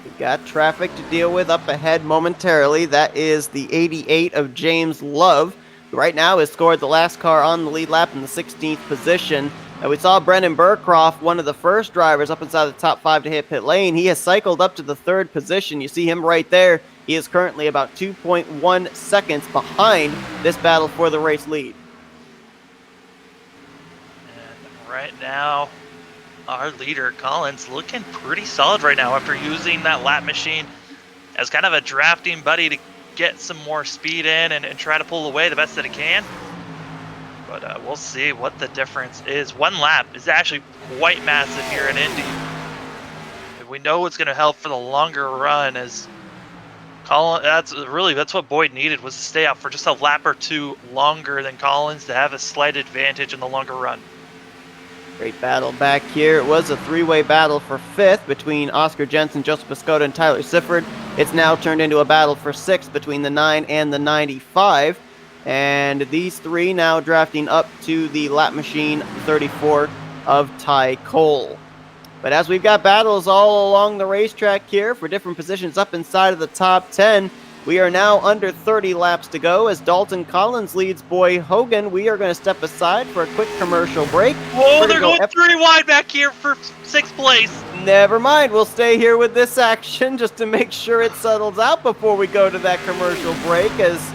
We've got traffic to deal with up ahead momentarily. That is the 88 of James Love, who right now has scored the last car on the lead lap in the 16th position. And we saw Brendan Burcroft, one of the first drivers up inside the top 5 to hit pit lane. He has cycled up to the 3rd position. You see him right there. He is currently about 2.1 seconds behind this battle for the race lead. And right now, our leader, Collins, looking pretty solid right now after using that lap machine as kind of a drafting buddy to get some more speed in and try to pull away the best that it can. But we'll see what the difference is. 1 lap is actually quite massive here in Indy. We know it's going to help for the longer run as Collins. That's what Boyd needed, was to stay out for just a lap or 2 longer than Collins to have a slight advantage in the longer run. Great battle back here. It was a 3-way battle for 5th between Oscar Jensen, Joseph Piscotto, and Tyler Sifford. It's now turned into a battle for 6th between the 9 and the 95. And these 3 now drafting up to the lap machine 34 of Ty Cole. But as we've got battles all along the racetrack here for different positions up inside of the top 10, we are now under 30 laps to go as Dalton Collins leads Boyd Hogan. We are going to step aside for a quick commercial break. Whoa, they're going 3 wide back here for 6th place. Never mind. We'll stay here with this action just to make sure it settles out before we go to that commercial break as,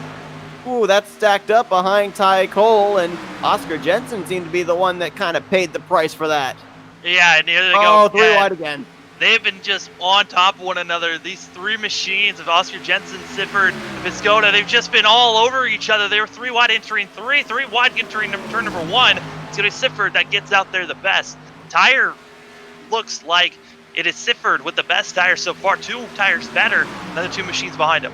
that's stacked up behind Ty Cole, and Oscar Jensen seemed to be the one that kind of paid the price for that. Yeah, and here they go. 3 wide again. They've been just on top of one another. These 3 machines of Oscar Jensen, Sifford, and Piscotto, they've just been all over each other. They were 3 wide entering 3 wide entering turn number 1. It's going to be Sifford that gets out there the best. Tire looks like it is Sifford with the best tire so far. 2 tires better than the 2 machines behind him.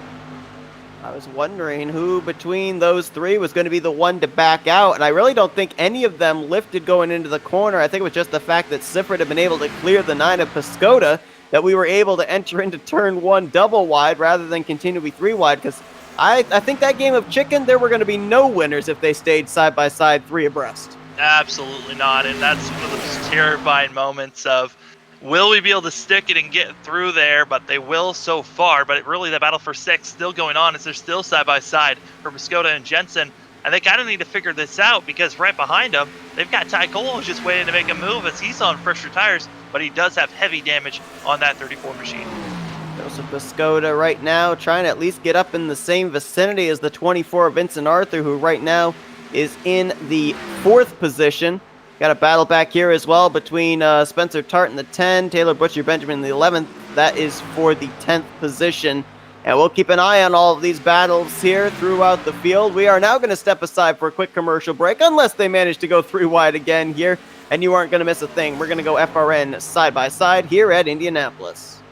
I was wondering who between those 3 was going to be the one to back out, and I really don't think any of them lifted going into the corner. I think it was just the fact that Sifford had been able to clear the 9 of Piscotto that we were able to enter into turn 1 double wide rather than continue to be 3 wide, because I think that game of chicken, there were going to be no winners if they stayed side by side 3 abreast. Absolutely not, and that's one of those terrifying moments of, will we be able to stick it and get through there? But they will so far. But really, the battle for 6 still going on as they're still side by side for Piscotto and Jensen. And they kind of need to figure this out because right behind them, they've got Ty Cole who's just waiting to make a move as he's on fresher tires. But he does have heavy damage on that 34 machine. Joseph Piscotto right now trying to at least get up in the same vicinity as the 24 Vincent Arthur, who right now is in the 4th position. Got a battle back here as well between Spencer Tart in the 10, Taylor Butcher Benjamin in the 11th. That is for the 10th position. And we'll keep an eye on all of these battles here throughout the field. We are now going to step aside for a quick commercial break, unless they manage to go 3 wide again here, and you aren't going to miss a thing. We're going to go FRN side by side here at Indianapolis.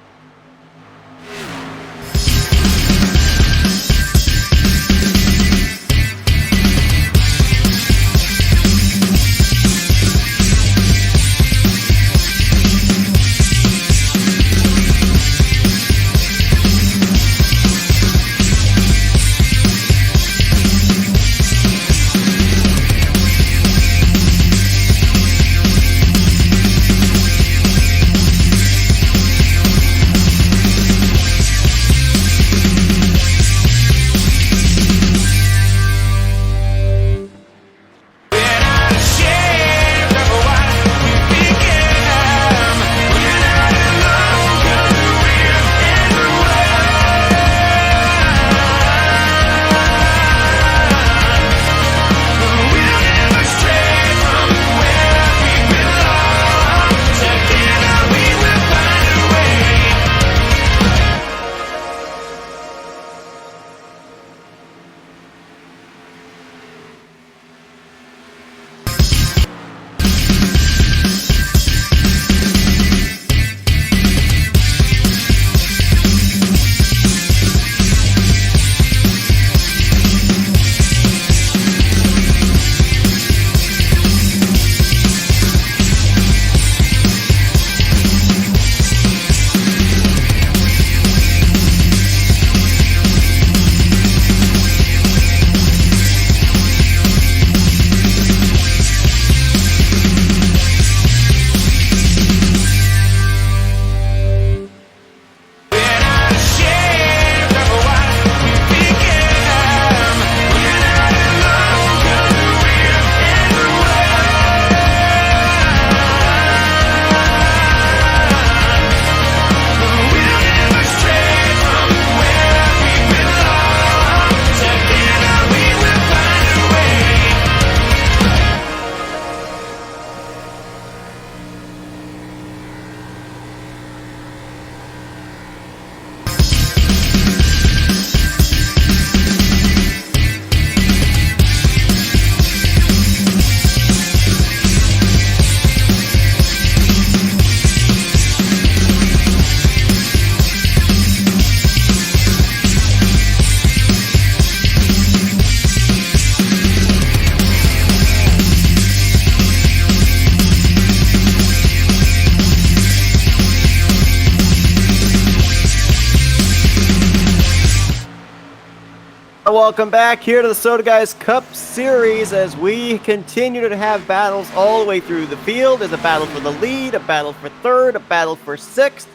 Welcome back here to the Soda Guys Cup Series as we continue to have battles all the way through the field. There's a battle for the lead, a battle for third, a battle for sixth.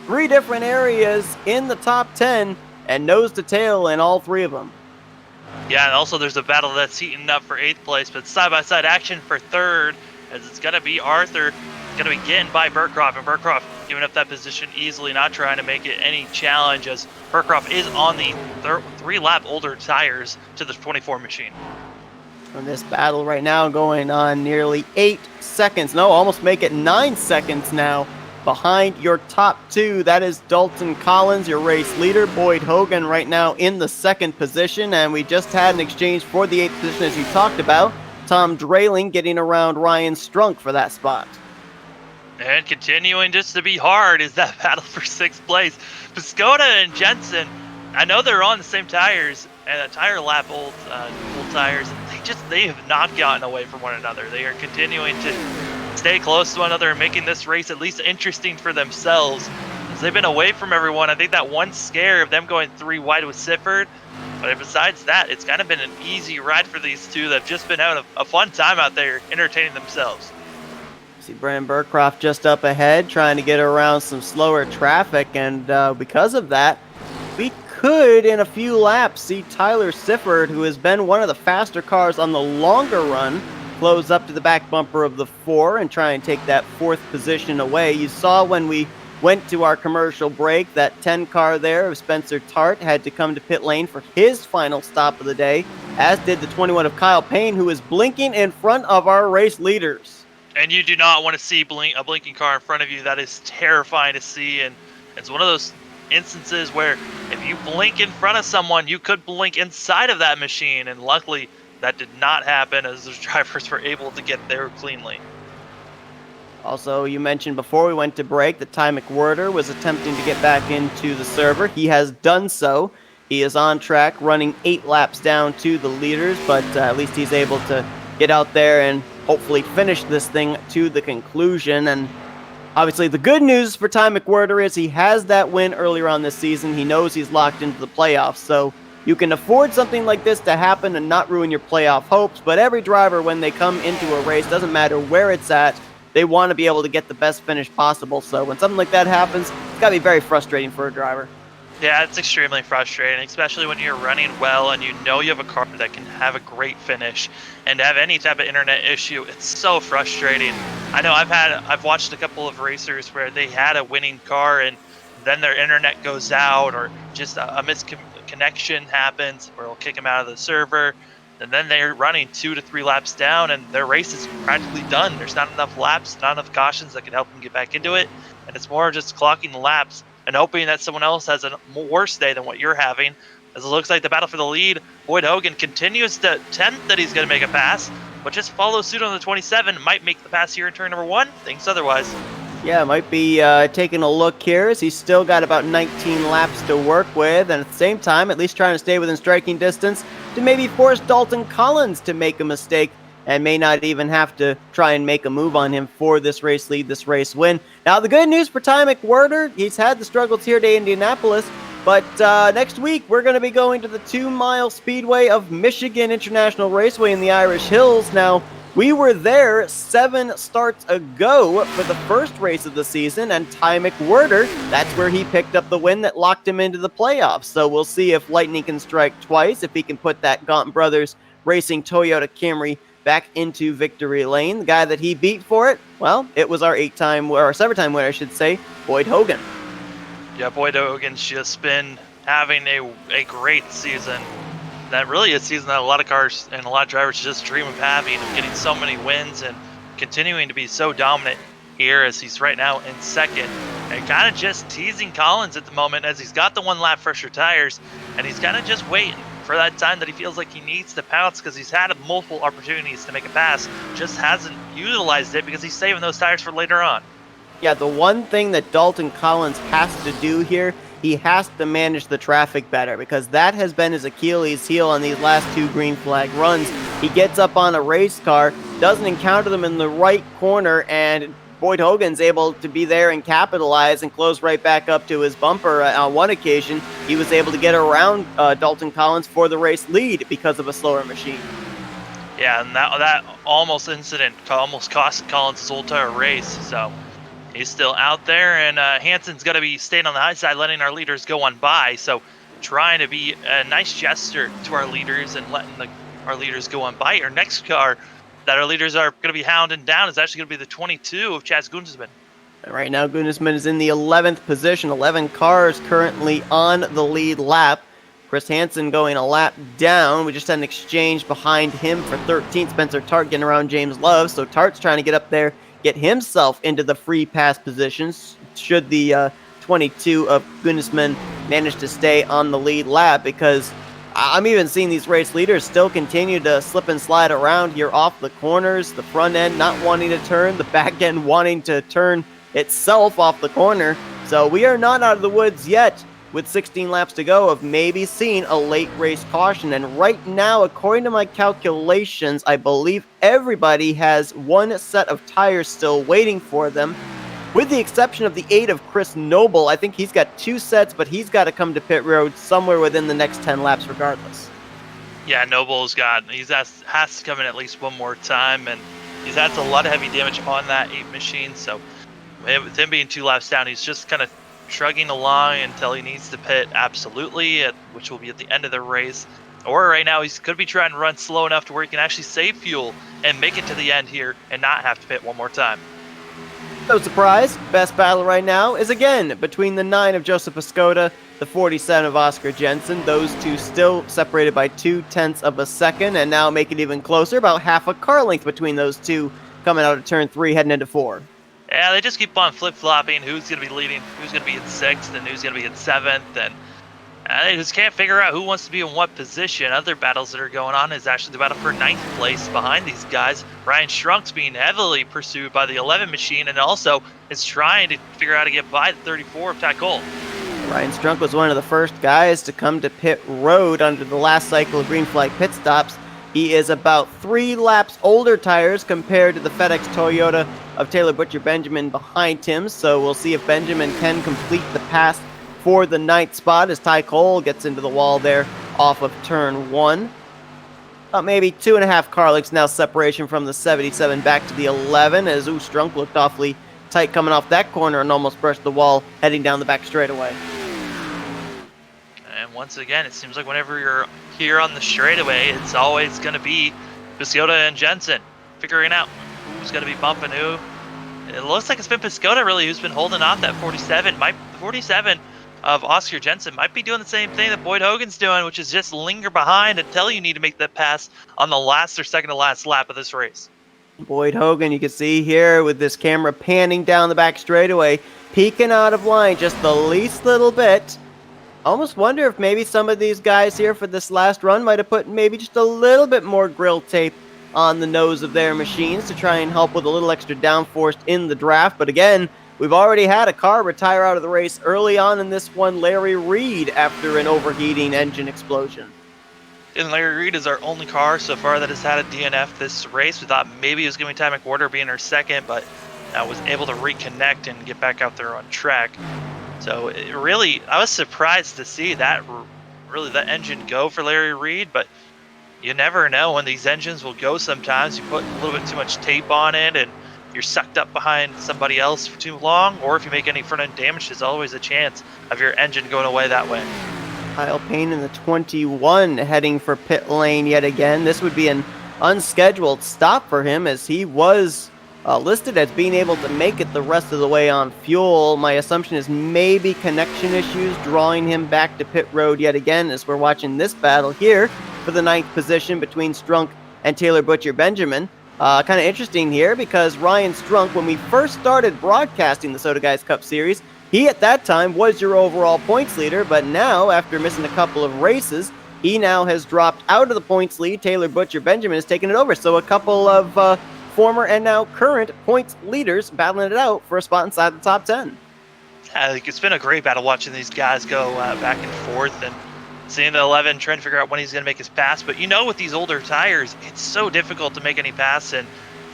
3 different areas in the top 10 and nose to tail in all 3 of them. Yeah, and also there's a battle that's heating up for 8th place, but side-by-side action for 3rd, as it's going to be Arthur. Going to be getting by Burcroft, and Burcroft giving up that position easily, not trying to make it any challenge, as Burcroft is on the 3-lap older tires to the 24 machine. And this battle right now going on nearly 8 seconds. No, almost make it 9 seconds now behind your top 2. That is Dalton Collins, your race leader. Boyd Hogan right now in the 2nd position, and we just had an exchange for the 8th position as you talked about. Tom Drayling getting around Ryan Strunk for that spot. And continuing just to be hard is that battle for 6th place. Piscota and Jensen, I know they're on the same tires, and a tire lap old tires. They have not gotten away from one another. They are continuing to stay close to one another and making this race at least interesting for themselves. As they've been away from everyone, I think that one scare of them going 3 wide with Sifford. But besides that, it's kind of been an easy ride for these two that have just been having a fun time out there entertaining themselves. See Brandon Burcroft just up ahead, trying to get around some slower traffic, and because of that, we could, in a few laps, see Tyler Sifford, who has been one of the faster cars on the longer run, close up to the back bumper of the 4 and try and take that 4th position away. You saw when we went to our commercial break, that 10 car there of Spencer Tart had to come to pit lane for his final stop of the day, as did the 21 of Kyle Payne, who is blinking in front of our race leaders. And you do not want to see a blinking car in front of you. That is terrifying to see, and it's one of those instances where if you blink in front of someone, you could blink inside of that machine, and luckily that did not happen as those drivers were able to get there cleanly. Also, you mentioned before we went to break that Ty McWhirter was attempting to get back into the server. He has done so. He is on track, running 8 laps down to the leaders, but at least he's able to get out there and hopefully finish this thing to the conclusion. And obviously the good news for Ty McWhirter is he has that win earlier on this season. He knows he's locked into the playoffs, so you can afford something like this to happen and not ruin your playoff hopes. But every driver, when they come into a race, doesn't matter where it's at, they want to be able to get the best finish possible. So when something like that happens, it's got to be very frustrating for a driver. Yeah, it's extremely frustrating, especially when you're running well and you know you have a car that can have a great finish, and to have any type of internet issue, it's so frustrating. I know I've watched a couple of racers where they had a winning car and then their internet goes out, or just a misconnection happens where it'll kick them out of the server, and then they're running 2 to 3 laps down and their race is practically done. There's not enough laps, not enough cautions that can help them get back into it, and it's more just clocking the laps and hoping that someone else has a worse day than what you're having. As it looks like the battle for the lead, Boyd Hogan continues to tempt that he's going to make a pass, but just follow suit on the 27, might make the pass here in turn number 1, thinks otherwise. Yeah, might be taking a look here as he's still got about 19 laps to work with, and at the same time, at least trying to stay within striking distance to maybe force Dalton Collins to make a mistake and may not even have to try and make a move on him for this race lead, this race win. Now, the good news for Ty McWhirter, he's had the struggles here to Indianapolis, but next week we're going to be going to the 2-mile speedway of Michigan International Raceway in the Irish Hills. Now, we were there 7 starts ago for the first race of the season, and Ty McWhirter, that's where he picked up the win that locked him into the playoffs. So we'll see if lightning can strike twice, if he can put that Gaunt Brothers Racing Toyota Camry back into victory lane. The guy that he beat for it, well, it was our 7-time winner, I should say, Boyd Hogan. Yeah, Boyd Hogan's just been having a great season. That really is a season that a lot of cars and a lot of drivers just dream of having, of getting so many wins and continuing to be so dominant here as he's right now in 2nd. And kind of just teasing Collins at the moment as he's got the 1 lap fresher tires, and he's kind of just waiting for that time that he feels like he needs to pounce, because he's had multiple opportunities to make a pass, just hasn't utilized it because he's saving those tires for later on. Yeah, the one thing that Dalton Collins has to do here, he has to manage the traffic better, because that has been his Achilles heel on these last 2 green flag runs. He gets up on a race car, doesn't encounter them in the right corner, and Boyd Hogan's able to be there and capitalize and close right back up to his bumper. On one occasion, he was able to get around Dalton Collins for the race lead because of a slower machine. Yeah, and that almost incident almost cost Collins his whole entire race. So he's still out there, and Hanson's going to be staying on the high side, letting our leaders go on by. So trying to be a nice gesture to our leaders and letting our leaders go on by. Our next car that our leaders are going to be hounding down is actually going to be the 22 of Chaz Gunzman. Right now, Gunzman is in the 11th position. 11 cars currently on the lead lap. Chris Hansen going a lap down. We just had an exchange behind him for 13th. Spencer Tart getting around James Love. So Tart's trying to get up there, get himself into the free pass positions. Should the 22 of Gunzman manage to stay on the lead lap, because I'm even seeing these race leaders still continue to slip and slide around here off the corners, the front end not wanting to turn, the back end wanting to turn itself off the corner. So we are not out of the woods yet, with 16 laps to go, of maybe seeing a late race caution. And right now, according to my calculations, I believe everybody has one set of tires still waiting for them, with the exception of the 8 of Chris Noble. I think he's got 2 sets, but he's got to come to pit road somewhere within the next 10 laps regardless. Yeah, Noble's has to come in at least one more time, and he's had a lot of heavy damage on that 8 machine. So with him being 2 laps down, he's just kind of shrugging along until he needs to pit absolutely, which will be at the end of the race. Or right now, he could be trying to run slow enough to where he can actually save fuel and make it to the end here and not have to pit one more time. No surprise, best battle right now is again between the 9 of Joseph Escoda, the 47 of Oscar Jensen. Those two still separated by 0.2 of a second, and now make it even closer, about half a car length between those two coming out of turn 3 heading into 4. Yeah, they just keep on flip-flopping who's going to be leading, who's going to be in 6th, and who's going to be in 7th, and they just can't figure out who wants to be in what position. Other battles that are going on is actually the battle for 9th place behind these guys. Ryan Schrunk's being heavily pursued by the 11 machine, and also is trying to figure out how to get by the 34 of Ty Cole. Ryan Strunk was one of the first guys to come to pit road under the last cycle of green flag pit stops. He is about 3 laps older tires compared to the FedEx Toyota of Taylor Butcher Benjamin behind him, so we'll see if Benjamin can complete the pass for the 9th spot as Ty Cole gets into the wall there off of turn 1. Maybe 2.5 car lengths now separation from the 77 back to the 11, as Strunk looked awfully tight coming off that corner and almost brushed the wall heading down the back straightaway. And once again, it seems like whenever you're here on the straightaway, it's always going to be Piscotty and Jensen figuring out who's going to be bumping who. It looks like it's been Piscotty really who's been holding off that 47. The 47 of Oscar Jensen might be doing the same thing that Boyd Hogan's doing, which is just linger behind until you need to make that pass on the last or second to last lap of this race. Boyd Hogan, you can see here with this camera panning down the back straightaway, peeking out of line just the least little bit. Almost wonder if maybe some of these guys here for this last run might have put maybe just a little bit more grill tape on the nose of their machines to try and help with a little extra downforce in the draft. But again, we've already had a car retire out of the race early on in this one, Larry Reed, after an overheating engine explosion. And Larry Reed is our only car so far that has had a DNF this race. We thought maybe it was going to be Ty McWhorter being our second, but was able to reconnect and get back out there on track. So I was surprised to see that engine go for Larry Reed, but you never know when these engines will go sometimes. You put a little bit too much tape on it and you're sucked up behind somebody else for too long, or if you make any front end damage, there's always a chance of your engine going away that way. Kyle Payne in the 21 heading for pit lane yet again. This would be an unscheduled stop for him, as he was listed as being able to make it the rest of the way on fuel. My assumption is maybe connection issues drawing him back to pit road yet again, as we're watching this battle here for the 9th position between Strunk and Taylor Butcher Benjamin. Kind of interesting here because Ryan Strunk, when we first started broadcasting the Soda Guys Cup Series, he at that time was your overall points leader, but now, after missing a couple of races, he now has dropped out of the points lead. Taylor Butcher Benjamin has taken it over. So a couple of former and now current points leaders battling it out for a spot inside the top 10. It's been a great battle watching these guys go back and forth and seeing the 11 trying to figure out when he's going to make his pass. But with these older tires, it's so difficult to make any pass. And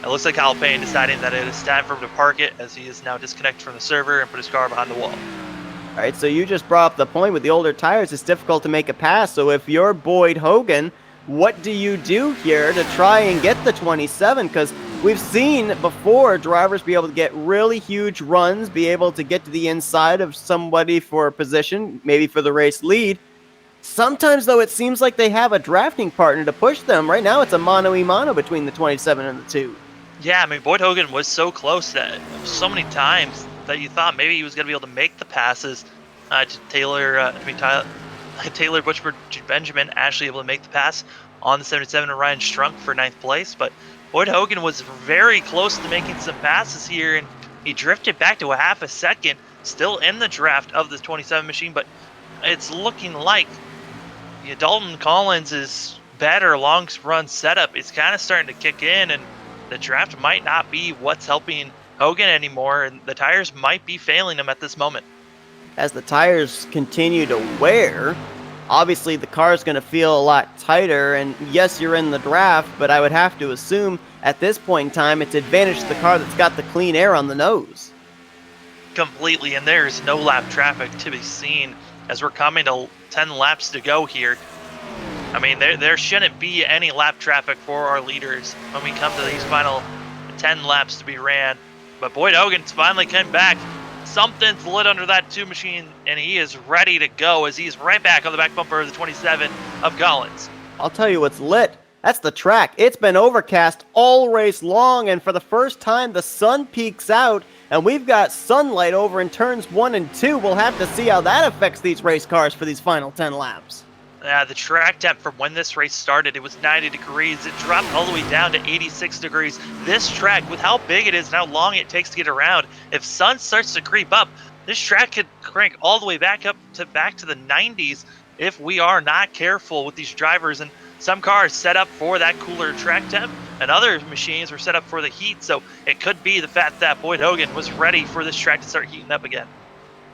It looks like Kyle Payne deciding that it is time for him to park it, as he is now disconnected from the server and put his car behind the wall. All right, so you just brought up the point with the older tires, it's difficult to make a pass. So if you're Boyd Hogan, what do you do here to try and get the 27? Because we've seen before drivers be able to get really huge runs, be able to get to the inside of somebody for a position, maybe for the race lead. Sometimes, though, it seems like they have a drafting partner to push them. Right now, it's a mano-a-mano between the 27 and the 2. Yeah, I mean, Boyd Hogan was so close that so many times that you thought maybe he was going to be able to make the passes to Taylor Butchford Benjamin, actually able to make the pass on the 77 to Ryan Strunk for 9th place. But Boyd Hogan was very close to making some passes here, and he drifted back to a half a second, still in the draft of the 27 machine. But it's looking like Dalton Collins' better long run setup is kind of starting to kick in, and the draft might not be what's helping Hogan anymore, and the tires might be failing him at this moment. As the tires continue to wear, obviously the car's going to feel a lot tighter, and yes, you're in the draft, but I would have to assume at this point in time it's advantage to the car that's got the clean air on the nose. Completely, and there's no lap traffic to be seen as we're coming to 10 laps to go here. I mean, there shouldn't be any lap traffic for our leaders when we come to these final 10 laps to be ran. But Boyd Hogan's finally came back. Something's lit under that 2 machine, and he is ready to go as he's right back on the back bumper of the 27 of Collins. I'll tell you what's lit. That's the track. It's been overcast all race long, and for the first time, the sun peeks out, and we've got sunlight over in turns 1 and 2. We'll have to see how that affects these race cars for these final 10 laps. The track temp from when this race started, it was 90 degrees. It dropped all the way down to 86 degrees. This track, with how big it is and how long it takes to get around, if sun starts to creep up, this track could crank all the way back up to the 90s if we are not careful with these drivers. And some cars set up for that cooler track temp, and other machines were set up for the heat. So it could be the fact that Boyd Hogan was ready for this track to start heating up again.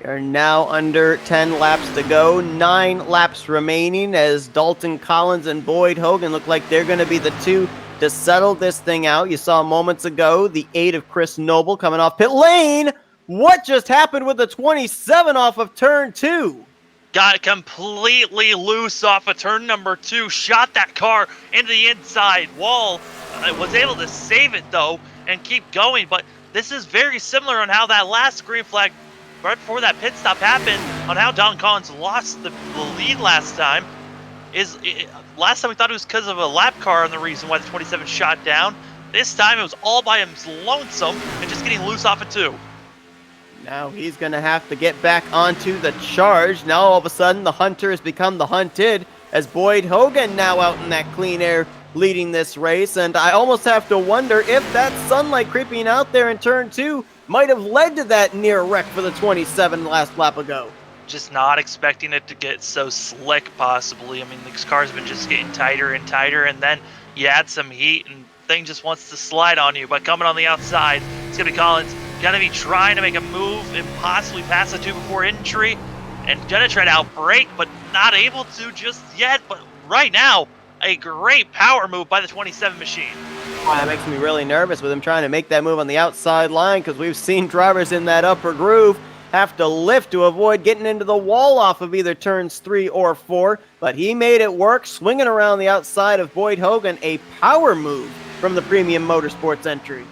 We are now under 10 laps to go, 9 laps remaining as Dalton Collins and Boyd Hogan look like they're going to be the 2 to settle this thing out. You saw moments ago the 8 of Chris Noble coming off pit lane. What just happened with the 27 off of turn 2? Got completely loose off of turn number 2, shot that car into the inside wall. Was able to save it though and keep going, but this is very similar on how that last green flag right before that pit stop happened, on how Don Collins lost the lead last time. Last time we thought it was because of a lap car and the reason why the 27 shot down. This time it was all by him lonesome and just getting loose off of 2. Now he's going to have to get back onto the charge. Now all of a sudden the hunter has become the hunted as Boyd Hogan now out in that clean air leading this race. And I almost have to wonder if that sunlight creeping out there in turn 2 might have led to that near wreck for the 27 last lap ago. Just not expecting it to get so slick, possibly. I mean, this car's been just getting tighter and tighter, and then you add some heat, and thing just wants to slide on you. But coming on the outside, it's going to be Collins. Going to be trying to make a move and possibly pass the 2 before entry, and going to try to outbrake, but not able to just yet. But right now, a great power move by the 27 machine. That makes me really nervous with him trying to make that move on the outside line, because we've seen drivers in that upper groove have to lift to avoid getting into the wall off of either turns 3 or 4, but he made it work, swinging around the outside of Boyd Hogan, a power move from the Premium Motorsports entry.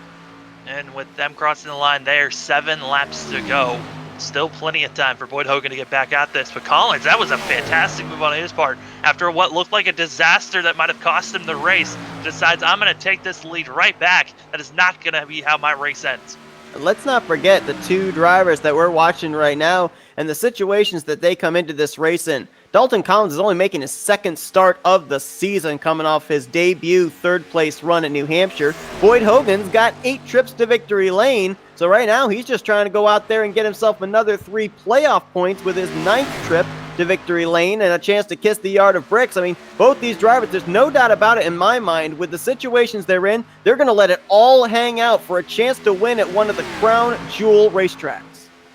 And with them crossing the line there, 7 laps to go. Still plenty of time for Boyd Hogan to get back at this. But Collins, that was a fantastic move on his part. After what looked like a disaster that might have cost him the race, decides, I'm going to take this lead right back. That is not going to be how my race ends. Let's not forget the 2 drivers that we're watching right now and the situations that they come into this race in. Dalton Collins is only making his 2nd start of the season, coming off his debut 3rd place run at New Hampshire. Boyd Hogan's got 8 trips to victory lane, so right now he's just trying to go out there and get himself another 3 playoff points with his 9th trip to victory lane and a chance to kiss the yard of bricks. I mean, both these drivers, there's no doubt about it in my mind, with the situations they're in, they're going to let it all hang out for a chance to win at one of the crown jewel racetracks.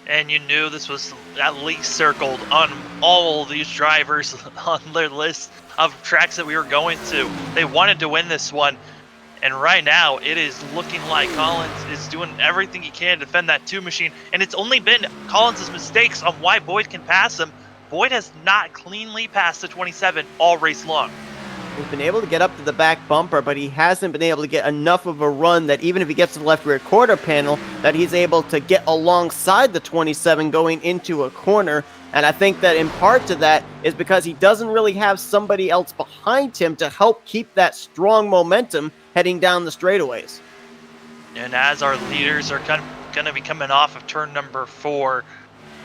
And you knew this was at least circled on all these drivers on their list of tracks that we were going to. They wanted to win this one. And right now, it is looking like Collins is doing everything he can to defend that 2 machine. And it's only been Collins' mistakes on why Boyd can pass him. Boyd has not cleanly passed the 27 all race long. He's been able to get up to the back bumper, but he hasn't been able to get enough of a run that even if he gets to the left rear quarter panel, that he's able to get alongside the 27 going into a corner. And I think that in part to that is because he doesn't really have somebody else behind him to help keep that strong momentum heading down the straightaways. And as our leaders are going to be coming off of turn number 4,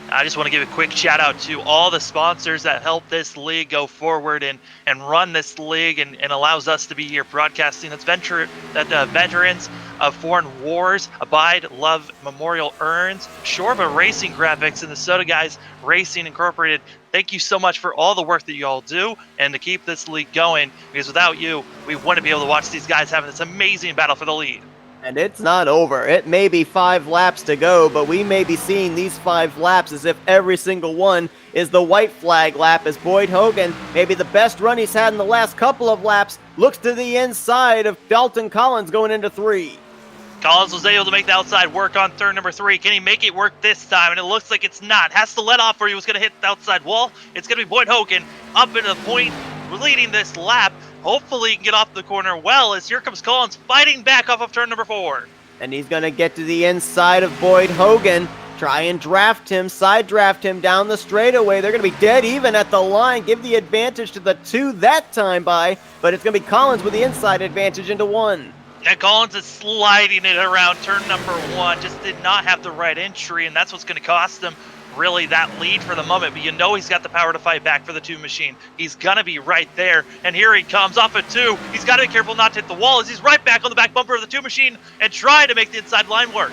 I just want to give a quick shout out to all the sponsors that help this league go forward and run this league and allows us to be here broadcasting. That's Veterans of Foreign Wars, Abide Love Memorial Urns, Shorba Racing Graphics, and the Soda Guys Racing Incorporated. Thank you so much for all the work that you all do and to keep this league going, because without you, we wouldn't be able to watch these guys having this amazing battle for the lead. And it's not over. It may be 5 laps to go, but we may be seeing these 5 laps as if every single one is the white flag lap, as Boyd Hogan, maybe the best run he's had in the last couple of laps, looks to the inside of Dalton Collins going into 3. Collins was able to make the outside work on turn number 3. Can he make it work this time? And it looks like it's not. Has to let off or he was going to hit the outside wall. It's going to be Boyd Hogan up into the point, leading this lap. Hopefully he can get off the corner well, as here comes Collins fighting back off of turn number 4. And he's going to get to the inside of Boyd Hogan, try and draft him, side draft him down the straightaway. They're going to be dead even at the line, give the advantage to the 2 that time by, but it's going to be Collins with the inside advantage into 1. And Collins is sliding it around turn number 1, just did not have the right entry, and that's what's going to cost him really that lead for the moment, but you know he's got the power to fight back for the 2 machine. He's gonna be right there, and here he comes off of 2. He's got to be careful not to hit the wall, as he's right back on the back bumper of the 2 machine and trying to make the inside line work.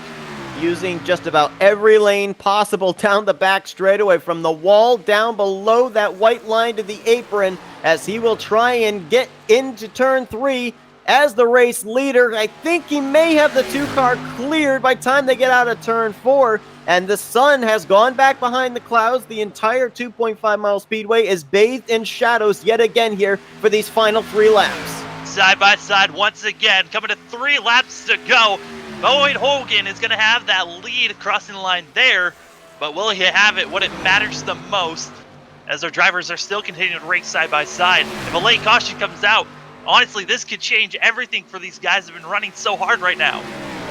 Using just about every lane possible down the back straightaway, from the wall down below that white line to the apron, as he will try and get into turn 3 as the race leader. I think he may have the 2 car cleared by the time they get out of turn 4. And the sun has gone back behind the clouds. The entire 2.5 mile speedway is bathed in shadows yet again here for these final 3 laps. Side by side once again, coming to 3 laps to go. Boyd Hogan is going to have that lead crossing the line there, but will he have it when it matters the most, as our drivers are still continuing to race side by side? If a late caution comes out, honestly, this could change everything for these guys that have been running so hard right now.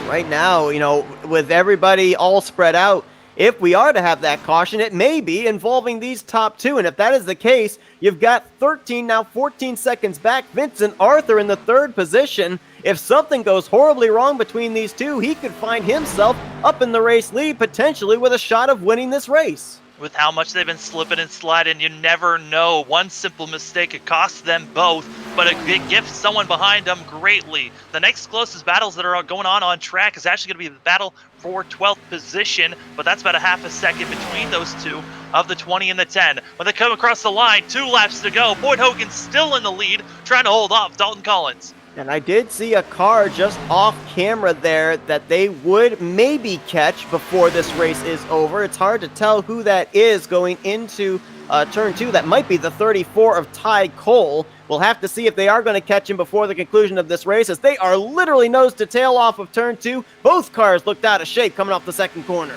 Right now, you know, with everybody all spread out, if we are to have that caution, it may be involving these top 2. And if that is the case, you've got 13, now 14 seconds back. Vincent Arthur in the 3rd position. If something goes horribly wrong between these 2, he could find himself up in the race lead, potentially with a shot of winning this race. With how much they've been slipping and sliding, you never know. One simple mistake could cost them both, but it gifts someone behind them greatly. The next closest battles that are going on track is actually going to be the battle for 12th position, but that's about a half a second between those 2 of the 20 and the 10. When they come across the line, 2 laps to go. Boyd Hogan still in the lead, trying to hold off Dalton Collins. And I did see a car just off camera there that they would maybe catch before this race is over. It's hard to tell who that is going into turn 2. That might be the 34 of Ty Cole. We'll have to see if they are going to catch him before the conclusion of this race, as they are literally nose to tail off of turn 2. Both cars looked out of shape coming off the 2nd corner.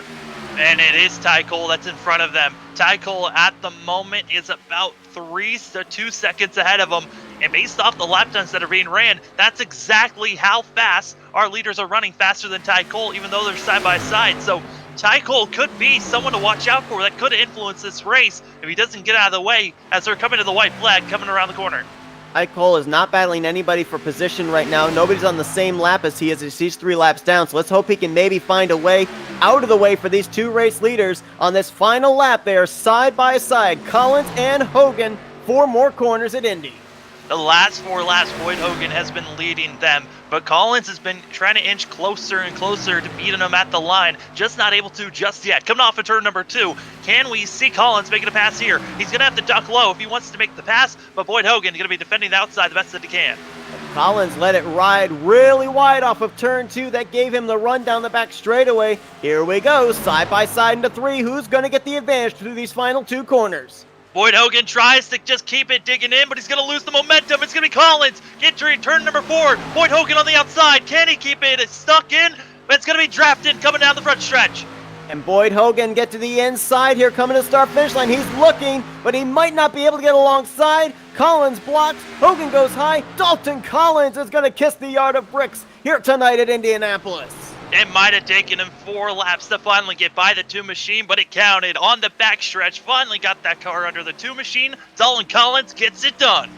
And it is Ty Cole that's in front of them. Ty Cole at the moment is about 3 to 2 seconds ahead of them. And based off the lap times that are being ran, that's exactly how fast our leaders are running, faster than Ty Cole, even though they're side by side. So Ty Cole could be someone to watch out for that could influence this race if he doesn't get out of the way as they're coming to the white flag coming around the corner. Ty Cole is not battling anybody for position right now. Nobody's on the same lap as he is. He's 3 laps down. So let's hope he can maybe find a way out of the way for these 2 race leaders on this final lap. They are side by side, Collins and Hogan, 4 more corners at Indy. The last 4 laps, Boyd Hogan has been leading them, but Collins has been trying to inch closer and closer to beating him at the line, just not able to just yet. Coming off of turn number 2, can we see Collins making a pass here? He's going to have to duck low if he wants to make the pass, but Boyd Hogan is going to be defending the outside the best that he can. Collins let it ride really wide off of turn 2. That gave him the run down the back straightaway. Here we go, side by side into 3. Who's going to get the advantage through these final 2 corners? Boyd Hogan tries to just keep it digging in, but he's going to lose the momentum. It's going to be Collins. Entering turn number 4. Boyd Hogan on the outside. Can he keep it? It's stuck in, but it's going to be drafted coming down the front stretch. And Boyd Hogan get to the inside here, coming to the start-finish line. He's looking, but he might not be able to get alongside. Collins blocks. Hogan goes high. Dalton Collins is going to kiss the yard of bricks here tonight at Indianapolis. It might have taken him 4 laps to finally get by the 2 machine, but it counted on the backstretch. Finally got that car under the 2 machine. Dalton Collins gets it done.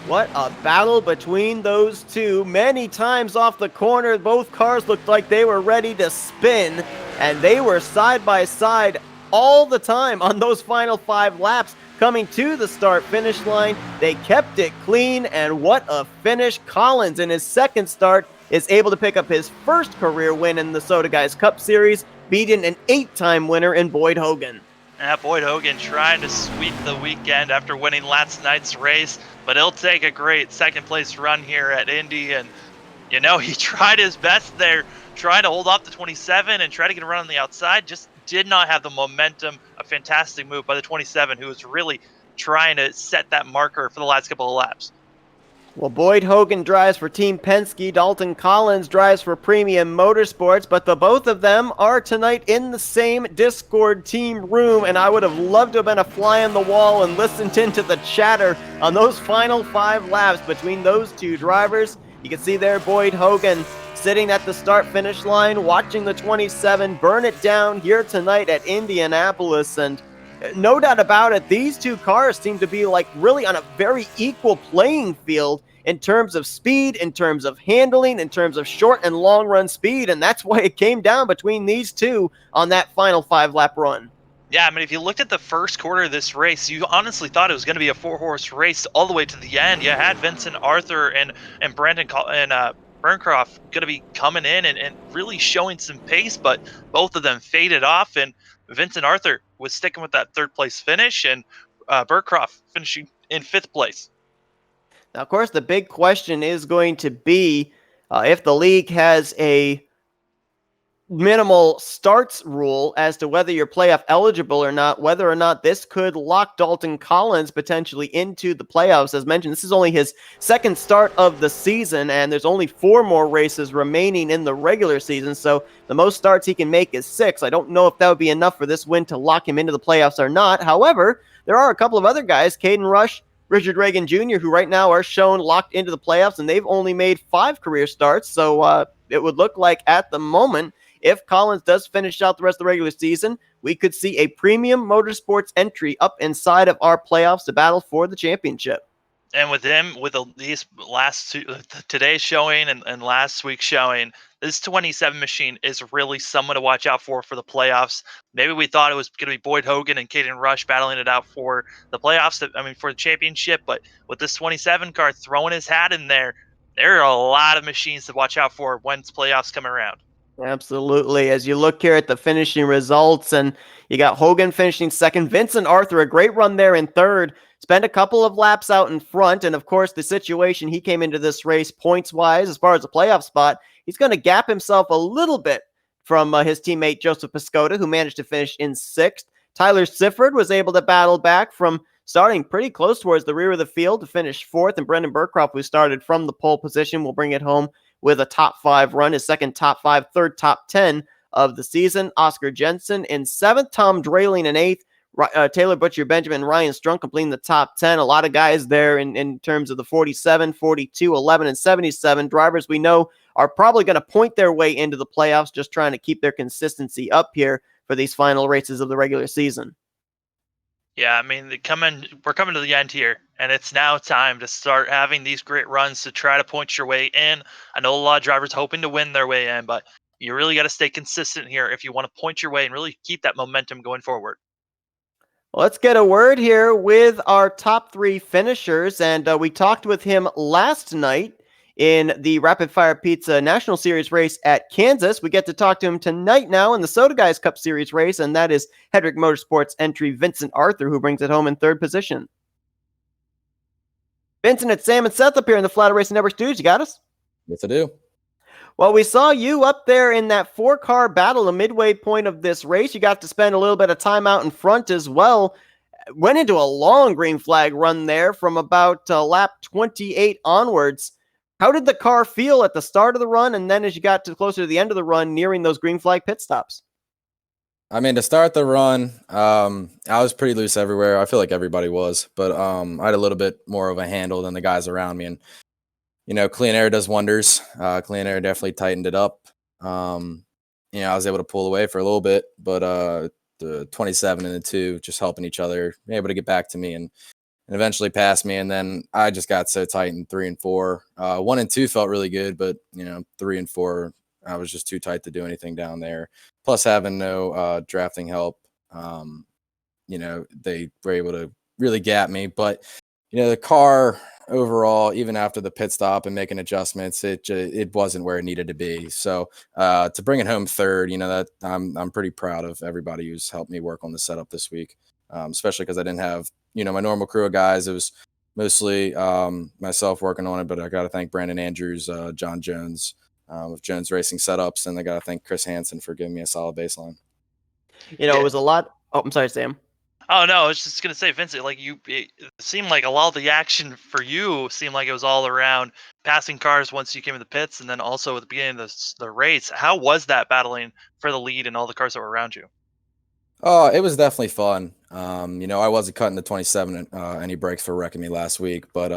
What a battle between those two. Many times off the corner, both cars looked like they were ready to spin, and they were side by side all the time on those final 5 laps. Coming to the start-finish line, they kept it clean, and what a finish. Collins, in his second start, is able to pick up his first career win in the Soda Guys Cup Series, beating an 8-time winner in Boyd Hogan. Boyd Hogan trying to sweep the weekend after winning last night's race, but he'll take a great second-place run here at Indy, and, you know, he tried his best there, trying to hold off the 27 and try to get a run on the outside, just did not have the momentum. A fantastic move by the 27, who was really trying to set that marker for the last couple of laps. Well, Boyd Hogan drives for Team Penske, Dalton Collins drives for Premium Motorsports, but the both of them are tonight in the same Discord team room, and I would have loved to have been a fly on the wall and listened into the chatter on those final 5 laps between those two drivers. You can see there Boyd Hogan sitting at the start-finish line, watching the 27 burn it down here tonight at Indianapolis, and no doubt about it, these two cars seem to be like really on a very equal playing field in terms of speed, in terms of handling, in terms of short and long run speed, and that's why it came down between these two on that final 5-lap run. Yeah, I mean, if you looked at the first quarter of this race, you honestly thought it was going to be a 4-horse race all the way to the end. You had Vincent Arthur and Brandon Burncroft going to be coming in and really showing some pace, but both of them faded off, and Vincent Arthur was sticking with that 3rd-place finish, and Burncroft finishing in 5th place. Now, of course, the big question is going to be if the league has a minimal starts rule as to whether you're playoff eligible or not, whether or not this could lock Dalton Collins potentially into the playoffs. As mentioned, this is only his second start of the season, and there's only 4 more races remaining in the regular season, so the most starts he can make is 6. I don't know if that would be enough for this win to lock him into the playoffs or not. However, there are a couple of other guys, Caden Rush, Richard Reagan Jr., who right now are shown locked into the playoffs, and they've only made 5 career starts, so it would look like at the moment, if Collins does finish out the rest of the regular season, we could see a Premium Motorsports entry up inside of our playoffs to battle for the championship. And with him, with these last two, today's showing and last week's showing, this 27 machine is really someone to watch out for the playoffs. Maybe we thought it was going to be Boyd Hogan and Caden Rush battling it out for the playoffs, for the championship. But with this 27 car throwing his hat in there are a lot of machines to watch out for once playoffs come around. Absolutely. As you look here at the finishing results, and you got Hogan finishing second, Vincent Arthur, a great run there in third, spent a couple of laps out in front, and of course the situation he came into this race points-wise as far as the playoff spot, he's going to gap himself a little bit from his teammate Joseph Piscota, who managed to finish in 6th. Tyler Sifford was able to battle back from starting pretty close towards the rear of the field to finish 4th, and Brendan Burcroft, who started from the pole position, will bring it home with a top 5 run, his second top 5, third top 10 of the season. Oscar Jensen in 7th, Tom Draling in 8th, Taylor Butcher Benjamin, and Ryan Strunk completing the top 10. A lot of guys there in terms of the 47, 42, 11, and 77 drivers we know are probably going to point their way into the playoffs, just trying to keep their consistency up here for these final races of the regular season. Yeah, I mean, we're coming to the end here, and it's now time to start having these great runs to try to point your way in. I know a lot of drivers hoping to win their way in, but you really got to stay consistent here if you want to point your way and really keep that momentum going forward. Well, let's get a word here with our top 3 finishers, and we talked with him last night in the Rapid Fire Pizza National Series race at Kansas. We get to talk to him tonight now in the Soda Guys Cup Series race, and that is Hedrick Motorsports entry Vincent Arthur, who brings it home in 3rd position. Vincent, it's Sam and Seth up here in the Flatout Racing Network studios. You got us? Yes, I do. Well, we saw you up there in that 4-car battle, the midway point of this race. You got to spend a little bit of time out in front as well. went into a long green flag run there from about lap 28 onwards. How did the car feel at the start of the run, and then as you got closer to the end of the run, nearing those green flag pit stops? I mean, to start the run, I was pretty loose everywhere. I feel like everybody was, but I had a little bit more of a handle than the guys around me. And, clean air does wonders. Clean air definitely tightened it up. I was able to pull away for a little bit, but the 27 and the 2 just helping each other, able to get back to me and eventually pass me. And then I just got so tight in 3 and 4. 1 and 2 felt really good, but 3 and 4, I was just too tight to do anything down there. Plus having no drafting help, they were able to really gap me. But the car overall, even after the pit stop and making adjustments, it wasn't where it needed to be. So to bring it home third, that I'm pretty proud of everybody who's helped me work on the setup this week, especially because I didn't have my normal crew of guys. It was mostly myself working on it, but I got to thank Brandon Andrews, John Jones of Jones Racing Setups, and I got to thank Chris Hansen for giving me a solid baseline. It was a lot. Oh, I'm sorry, Sam. Oh no, I was just gonna say, Vincent, like it seemed like a lot of the action for you seemed like it was all around passing cars once you came in the pits, and then also at the beginning of the race. How was that battling for the lead and all the cars that were around you? Oh, it was definitely fun. I wasn't cutting the 27 any breaks for wrecking me last week, but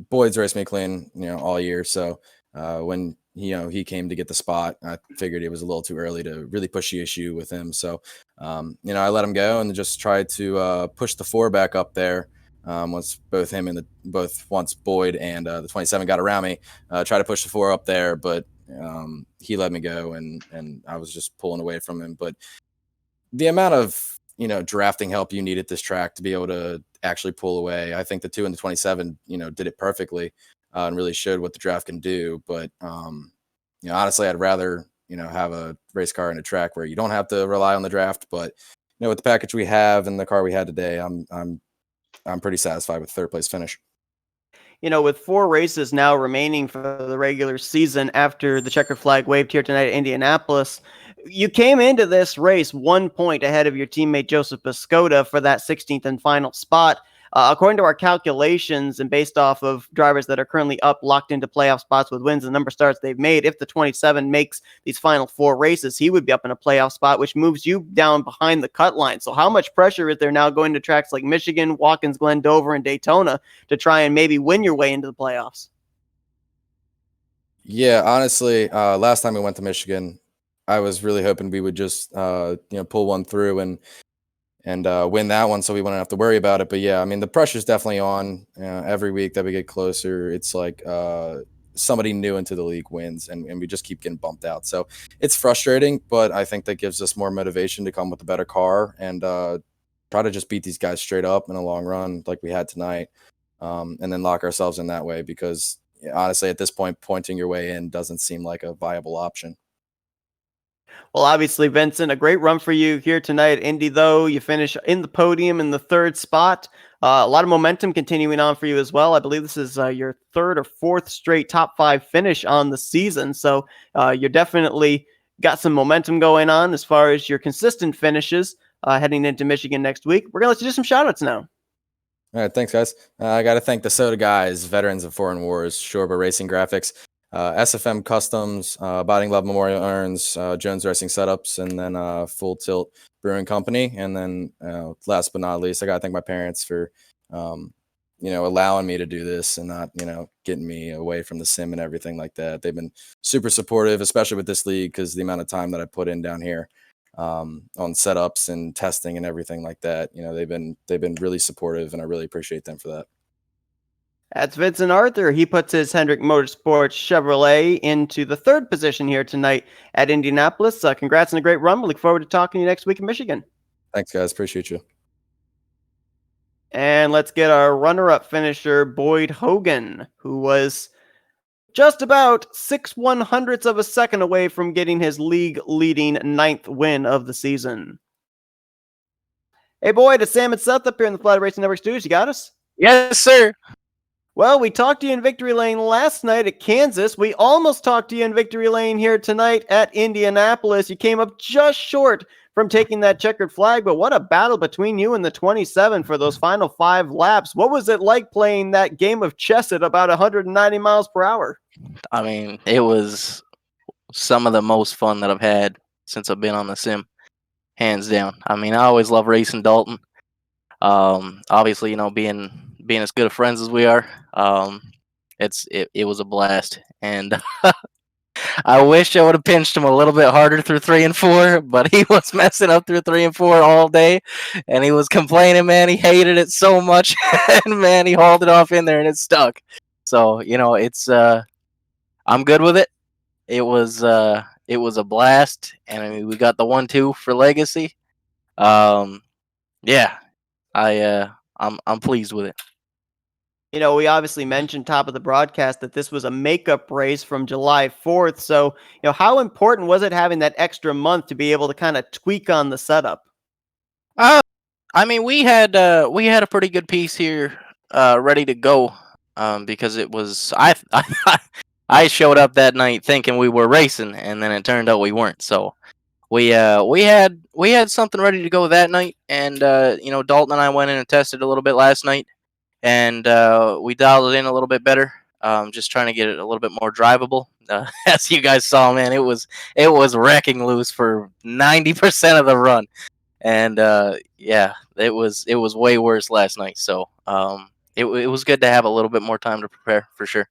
Boyd's raced me clean, all year. So when he came to get the spot, I figured it was a little too early to really push the issue with him. So I let him go and just tried to push the 4 back up there. Once both him and once Boyd and the 27 got around me, try to push the 4 up there, but he let me go and I was just pulling away from him. But the amount of drafting help you need at this track to be able to actually pull away, I think the 2 and the 27 did it perfectly and really showed what the draft can do. But honestly, I'd rather have a race car in a track where you don't have to rely on the draft. But with the package we have and the car we had today, I'm pretty satisfied with third place finish. With 4 races now remaining for the regular season after the checkered flag waved here tonight at Indianapolis, you came into this race 1 point ahead of your teammate Joseph Piscota for that 16th and final spot. According to our calculations and based off of drivers that are currently up, locked into playoff spots with wins and number of starts they've made, if the 27 makes these final 4 races, he would be up in a playoff spot, which moves you down behind the cut line. So how much pressure is there now going to tracks like Michigan, Watkins Glen, Dover, and Daytona to try and maybe win your way into the playoffs? Yeah, honestly, last time we went to Michigan, I was really hoping we would just pull one through and win that one, so we wouldn't have to worry about it. But yeah, I mean, the pressure's definitely on. Every week that we get closer, it's like somebody new into the league wins, and we just keep getting bumped out. So it's frustrating, but I think that gives us more motivation to come with a better car and try to just beat these guys straight up in a long run like we had tonight, and then lock ourselves in that way, because honestly, at this point, pointing your way in doesn't seem like a viable option. Well, obviously, Vincent, a great run for you here tonight at Indy, though. You finish in the podium in the 3rd spot. A lot of momentum continuing on for you as well. I believe this is your 3rd or 4th straight top 5 finish on the season. So you're definitely got some momentum going on as far as your consistent finishes heading into Michigan next week. We're going to let you do some shout-outs now. All right, thanks, guys. I got to thank the Soda guys, veterans of Foreign Wars, Shorba Racing Graphics, SFM Customs, Botting Love Memorial Urns, Jones Racing Setups, and then Full Tilt Brewing Company. And then last but not least, I got to thank my parents for, allowing me to do this and not, getting me away from the sim and everything like that. They've been super supportive, especially with this league, because the amount of time that I put in down here on setups and testing and everything like that. They've been really supportive, and I really appreciate them for that. That's Vincent Arthur. He puts his Hendrick Motorsports Chevrolet into the 3rd position here tonight at Indianapolis. Congrats on a great run. We look forward to talking to you next week in Michigan. Thanks, guys. Appreciate you. And let's get our runner-up finisher, Boyd Hogan, who was just about 6/100ths of a second away from getting his league-leading 9th win of the season. Hey, Boyd, it's Sam and Seth up here in the Flatout Racing Network studios. You got us? Yes, sir. Well, we talked to you in Victory Lane last night at Kansas. We almost talked to you in Victory Lane here tonight at Indianapolis. You came up just short from taking that checkered flag, but what a battle between you and the 27 for those final 5 laps. What was it like playing that game of chess at about 190 miles per hour? I mean, it was some of the most fun that I've had since I've been on the sim, hands down. I mean, I always love racing Dalton. Obviously, being as good of friends as we are, it was a blast, and I wish I would have pinched him a little bit harder through 3 and 4, but he was messing up through 3 and 4 all day, and he was complaining, man. He hated it so much, and man, he hauled it off in there, and it stuck. So it's I'm good with it. It was a blast, and I mean, we got the 1-2 for legacy. Yeah, I'm pleased with it. We obviously mentioned top of the broadcast that this was a makeup race from July 4th. So, how important was it having that extra month to be able to kind of tweak on the setup? I mean, we had a pretty good piece here, ready to go, because it was I showed up that night thinking we were racing, and then it turned out we weren't. So we had something ready to go that night, and Dalton and I went in and tested a little bit last night, and we dialed it in a little bit better. Just trying to get it a little bit more drivable. As you guys saw, man, it was wrecking loose for 90% of the run, and yeah, it was way worse last night. So it was good to have a little bit more time to prepare for sure.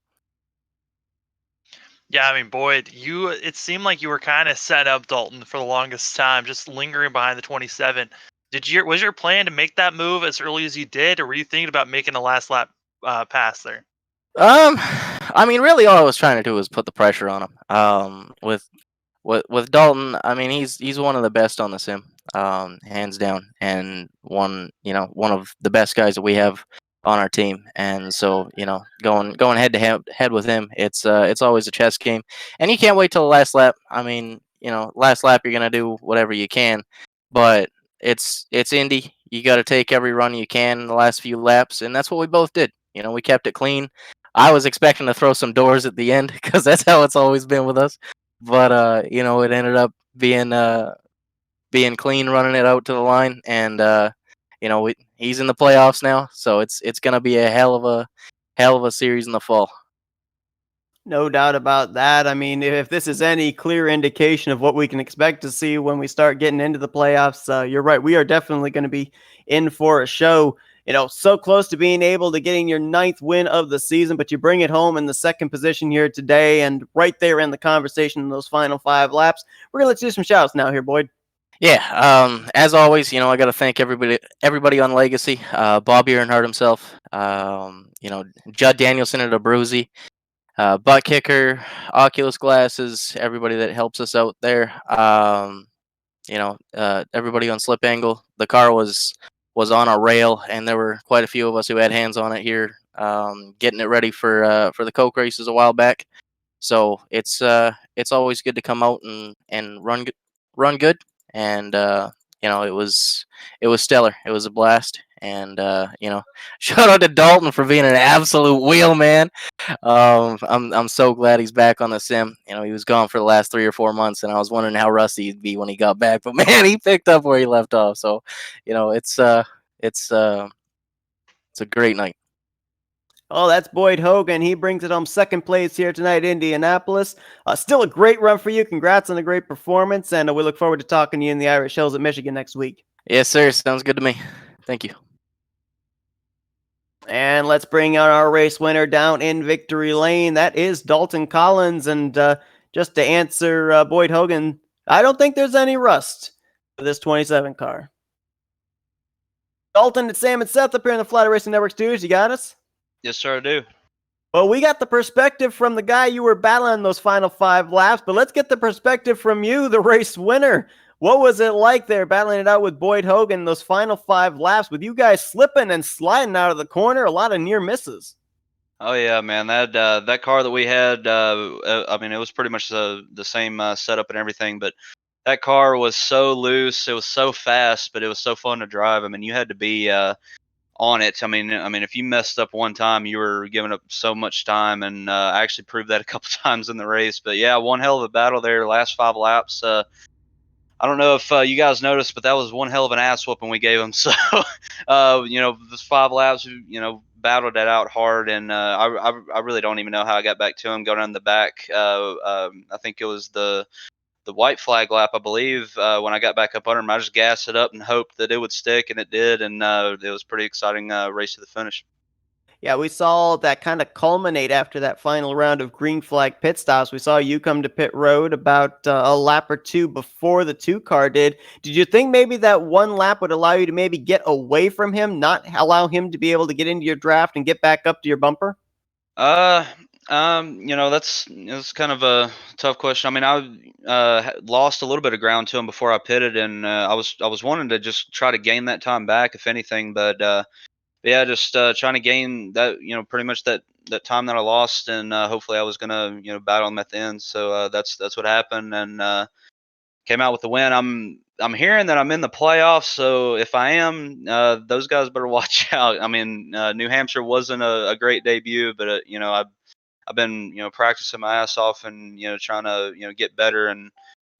Yeah, I mean, Boyd, it seemed like you were kind of set up, Dalton, for the longest time, just lingering behind the 27. Was your plan to make that move as early as you did, or were you thinking about making a last lap pass there? I mean, really, all I was trying to do was put the pressure on him. With Dalton, I mean, he's one of the best on the sim, hands down, and one of the best guys that we have on our team. And so, going head to head with him, it's always a chess game, and you can't wait till the last lap. I mean, last lap you're gonna do whatever you can, but it's Indy. You got to take every run you can in the last few laps, and that's what we both did. We kept it clean. I was expecting to throw some doors at the end because that's how it's always been with us, but it ended up being clean, running it out to the line, and he's in the playoffs now, so it's gonna be a hell of a series in the fall. No doubt about that. I mean, if this is any clear indication of what we can expect to see when we start getting into the playoffs, you're right. We are definitely going to be in for a show. So close to being able to getting your 9th win of the season, but you bring it home in the 2nd position here today, and right there in the conversation in those final 5 laps. We're gonna let's do some shouts now here, Boyd. Yeah, as always, I got to thank everybody on Legacy. Bob Earnhardt himself, Judd Danielson at Abruzzi, Butt Kicker, Oculus Glasses, everybody that helps us out there. Everybody on Slip Angle. The car was on a rail, and there were quite a few of us who had hands on it here, getting it ready for the Coke races a while back. So it's always good to come out and run good, and it was stellar. It was a blast, and shout out to Dalton for being an absolute wheel, man. I'm so glad he's back on the sim. He was gone for the last 3 or 4 months, and I was wondering how rusty he'd be when he got back. But man, he picked up where he left off. So it's a great night. Oh, that's Boyd Hogan. He brings it home 2nd place here tonight, Indianapolis. Still a great run for you. Congrats on a great performance, and we look forward to talking to you in the Irish Hills at Michigan next week. Yes, sir. Sounds good to me. Thank you. And let's bring out our race winner down in victory lane. That is Dalton Collins. And just to answer Boyd Hogan, I don't think there's any rust for this 27 car. Dalton, it's Sam and Seth up here in the Flatout Racing Network studios. You got us? Yes, sir, I do. Well, we got the perspective from the guy you were battling those final 5 laps, but let's get the perspective from you, the race winner. What was it like there battling it out with Boyd Hogan those final 5 laps with you guys slipping and sliding out of the corner? A lot of near misses. Oh yeah, man. That car that we had, I mean, it was pretty much the same setup and everything, but that car was so loose. It was so fast, but it was so fun to drive. I mean, you had to be on it. I mean, if you messed up one time, you were giving up so much time, and I actually proved that a couple times in the race. But yeah, one hell of a battle there. Last 5 laps. I don't know if you guys noticed, but that was one hell of an ass whooping we gave him. So, those 5 laps, battled it out hard, and I really don't even know how I got back to him. Going on the back, I think it was the white flag lap, I believe. When I got back up under him, I just gassed it up and hoped that it would stick, and it did. And it was pretty exciting race to the finish. Yeah, we saw that kind of culminate after that final round of green flag pit stops. We saw you come to pit road about a lap or two before the 2 car did. Did you think maybe that one lap would allow you to maybe get away from him, not allow him to be able to get into your draft and get back up to your bumper? Uh, that's kind of a tough question. I mean, I lost a little bit of ground to him before I pitted, and I was wanting to just try to gain that time back, if anything. But yeah, just trying to gain that, pretty much that time that I lost, and hopefully I was gonna, battle him at the end. So that's what happened, and came out with the win. I'm hearing that I'm in the playoffs, so if I am, those guys better watch out. I mean, New Hampshire wasn't a great debut, but I've been, practicing my ass off and, trying to, get better. And,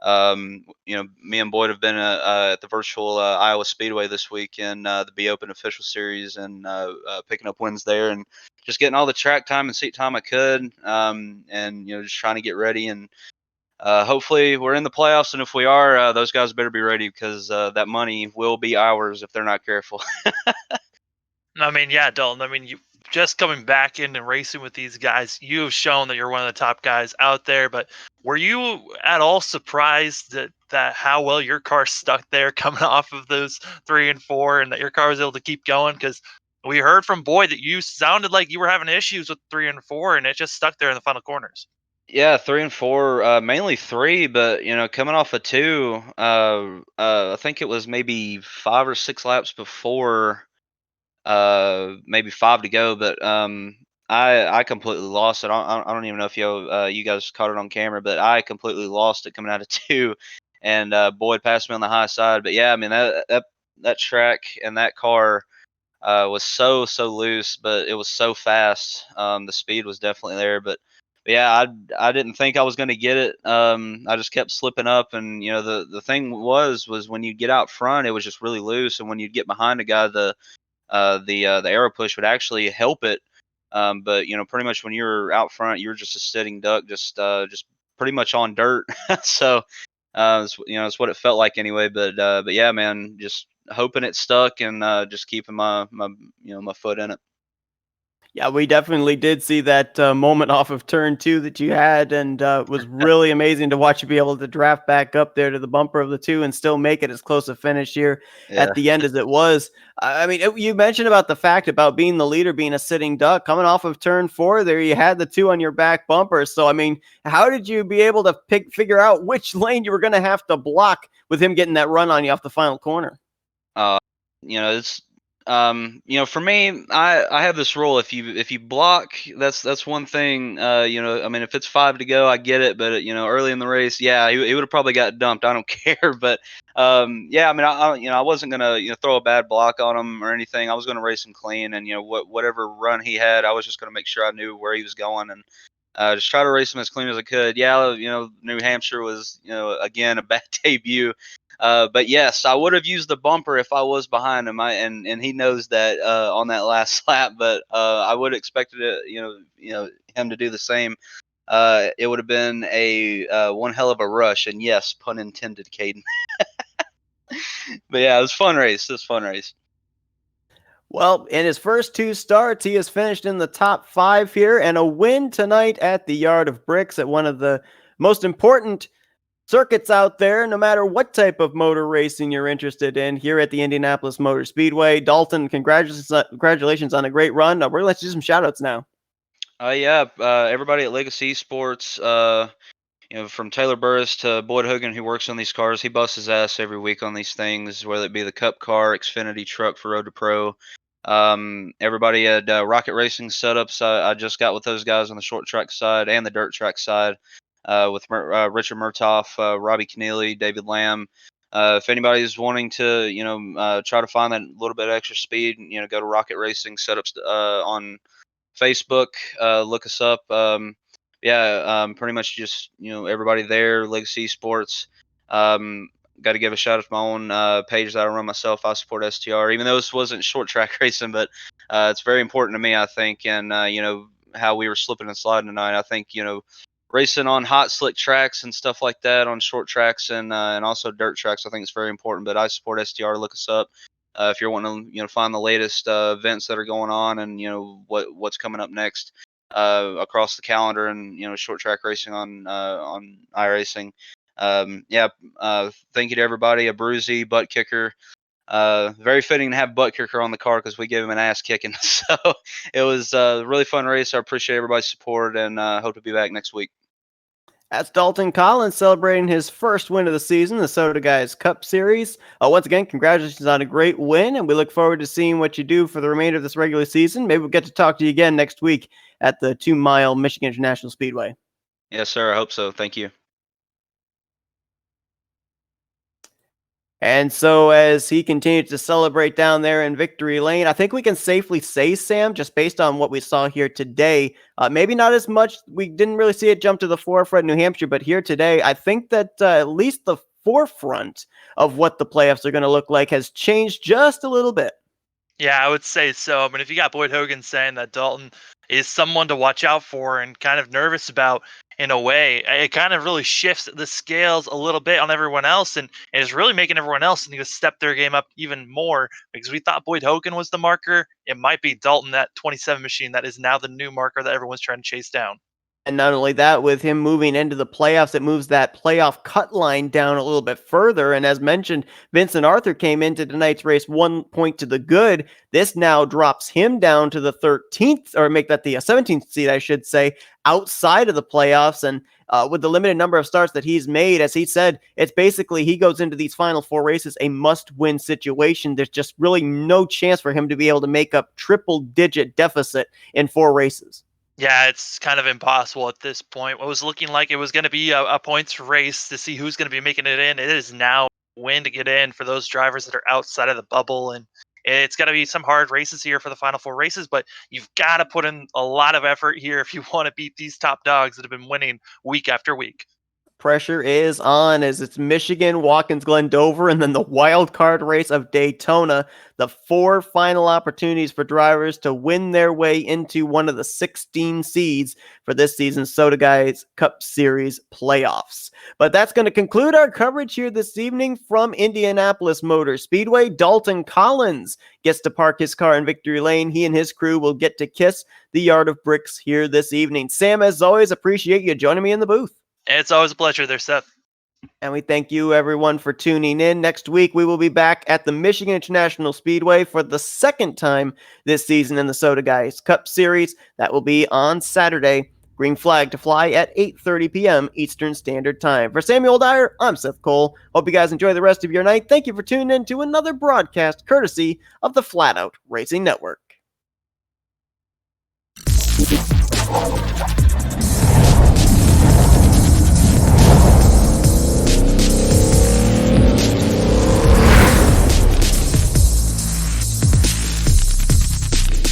me and Boyd have been at the virtual Iowa Speedway this week in the B Open official series, and picking up wins there, and just getting all the track time and seat time I could. And, just trying to get ready, and hopefully we're in the playoffs. And if we are, those guys better be ready, because that money will be ours if they're not careful. I mean, yeah, Dalton. I mean, you just coming back in and racing with these guys, you've shown that you're one of the top guys out there. But were you at all surprised that how well your car stuck there coming off of those 3 and 4, and that your car was able to keep going? Because we heard from Boyd that you sounded like you were having issues with 3 and 4, and it just stuck there in the final corners. Yeah, 3 and 4, mainly 3, but coming off of 2, I think it was maybe 5 or 6 laps before, maybe 5 to go, but I completely lost it. I don't even know if you guys caught it on camera, but I completely lost it coming out of 2, and Boyd passed me on the high side. But yeah, I mean that track and that car was so loose, but it was so fast. The speed was definitely there, but yeah, I didn't think I was going to get it. I just kept slipping up, and the thing was when you get out front, it was just really loose, and when you get behind a guy, the arrow push would actually help it. But pretty much when you're out front, you're just a sitting duck, just pretty much on dirt. So it's what it felt like anyway. But yeah, man, just hoping it stuck, and just keeping my foot in it. Yeah, we definitely did see that moment off of turn 2 that you had, and it was really amazing to watch you be able to draft back up there to the bumper of the 2 and still make it as close a finish here Yeah. at the end as it was. I mean, you mentioned about the fact about being the leader, being a sitting duck, coming off of turn 4 there, you had the 2 on your back bumper. So, I mean, how did you be able to figure out which lane you were going to have to block with him getting that run on you off the final corner? Uh, it's for me, I have this rule: if you block, that's one thing. I mean, if it's 5 to go, I get it, but early in the race, yeah, he would have probably got dumped. I don't care, but yeah, I mean, I wasn't gonna throw a bad block on him or anything. I was gonna race him clean, and whatever run he had, I was just gonna make sure I knew where he was going, and just try to race him as clean as I could. Yeah, New Hampshire was again a bad debut. But yes, I would have used the bumper if I was behind him. And he knows that on that last lap. But I would have expected it, him to do the same. It would have been a one hell of a rush, and yes, pun intended, Caden. But yeah, it was a fun race. It was a fun race. Well, in his first 2 starts, he has finished in the top 5 here, and a win tonight at the Yard of Bricks at one of the most important circuits out there, no matter what type of motor racing you're interested in here at the Indianapolis Motor Speedway. Dalton, congratulations on a great run. We're going to let you do some shout outs now. Yeah, everybody at Legacy Sports, from Taylor Burris to Boyd Hogan, who works on these cars, he busts his ass every week on these things, whether it be the Cup car, Xfinity truck for Road to Pro. Everybody at Rocket Racing Setups, I just got with those guys on the short track side and the dirt track side, with Richard Murtoff, Robbie Keneally, David Lamb. If anybody's wanting to, try to find that little bit extra speed, go to Rocket Racing Setups on Facebook. Look us up. Yeah, pretty much just everybody there, Legacy Sports. got to give a shout out to my own page that I run myself. I support STR, even though this wasn't short track racing, but it's very important to me, I think, and how we were slipping and sliding tonight. I think racing on hot slick tracks and stuff like that, on short tracks and also dirt tracks, I think it's very important. But I support STR. Look us up if you're wanting to find the latest events that are going on and what's coming up next across the calendar and short track racing on iRacing. Thank you to everybody. A Bruzy butt kicker. Very fitting to have butt kicker on the car because we gave him an ass kicking. So it was a really fun race. I appreciate everybody's support and hope to be back next week. That's Dalton Collins celebrating his first win of the season, the Soda Guys Cup Series. Once again, congratulations on a great win, and we look forward to seeing what you do for the remainder of this regular season. Maybe we'll get to talk to you again next week at the 2 Mile Michigan International Speedway. Yes, sir. I hope so. Thank you. And so as he continues to celebrate down there in Victory Lane, I think we can safely say, Sam, just based on what we saw here today, maybe not as much, we didn't really see it jump to the forefront in New Hampshire, but here today, I think that at least the forefront of what the playoffs are going to look like has changed just a little bit. Yeah, I would say so. I mean, if you got Boyd Hogan saying that Dalton is someone to watch out for and kind of nervous about in a way, it kind of really shifts the scales a little bit on everyone else and is really making everyone else need to step their game up even more because we thought Boyd Hogan was the marker. It might be Dalton, that 27 machine that is now the new marker that everyone's trying to chase down. And not only that, with him moving into the playoffs, it moves that playoff cut line down a little bit further. And as mentioned, Vincent Arthur came into tonight's race 1 point to the good. This now drops him down to the 13th, or make that the 17th seed, I should say, outside of the playoffs. And with the limited number of starts that he's made, as he said, it's basically he goes into these final 4 races a must-win situation. There's just really no chance for him to be able to make up triple-digit deficit in 4 races. Yeah, it's kind of impossible at this point. What was looking like it was going to be a points race to see who's going to be making it in. It is now win to get in for those drivers that are outside of the bubble. And it's going to be some hard races here for the final 4 races, but you've got to put in a lot of effort here if you want to beat these top dogs that have been winning week after week. Pressure is on as it's Michigan, Watkins Glen, Dover, and then the wild card race of Daytona. The 4 final opportunities for drivers to win their way into one of the 16 seeds for this season's Soda Guys Cup Series playoffs. But that's going to conclude our coverage here this evening from Indianapolis Motor Speedway. Dalton Collins gets to park his car in Victory Lane. He and his crew will get to kiss the Yard of Bricks here this evening. Sam, as always, appreciate you joining me in the booth. It's always a pleasure there, Seth. And we thank you, everyone, for tuning in. Next week, we will be back at the Michigan International Speedway for the 2nd time this season in the Soda Guys Cup Series. That will be on Saturday. Green flag to fly at 8:30 p.m. Eastern Standard Time. For Samuel Dyer, I'm Seth Cole. Hope you guys enjoy the rest of your night. Thank you for tuning in to another broadcast courtesy of the Flatout Racing Network.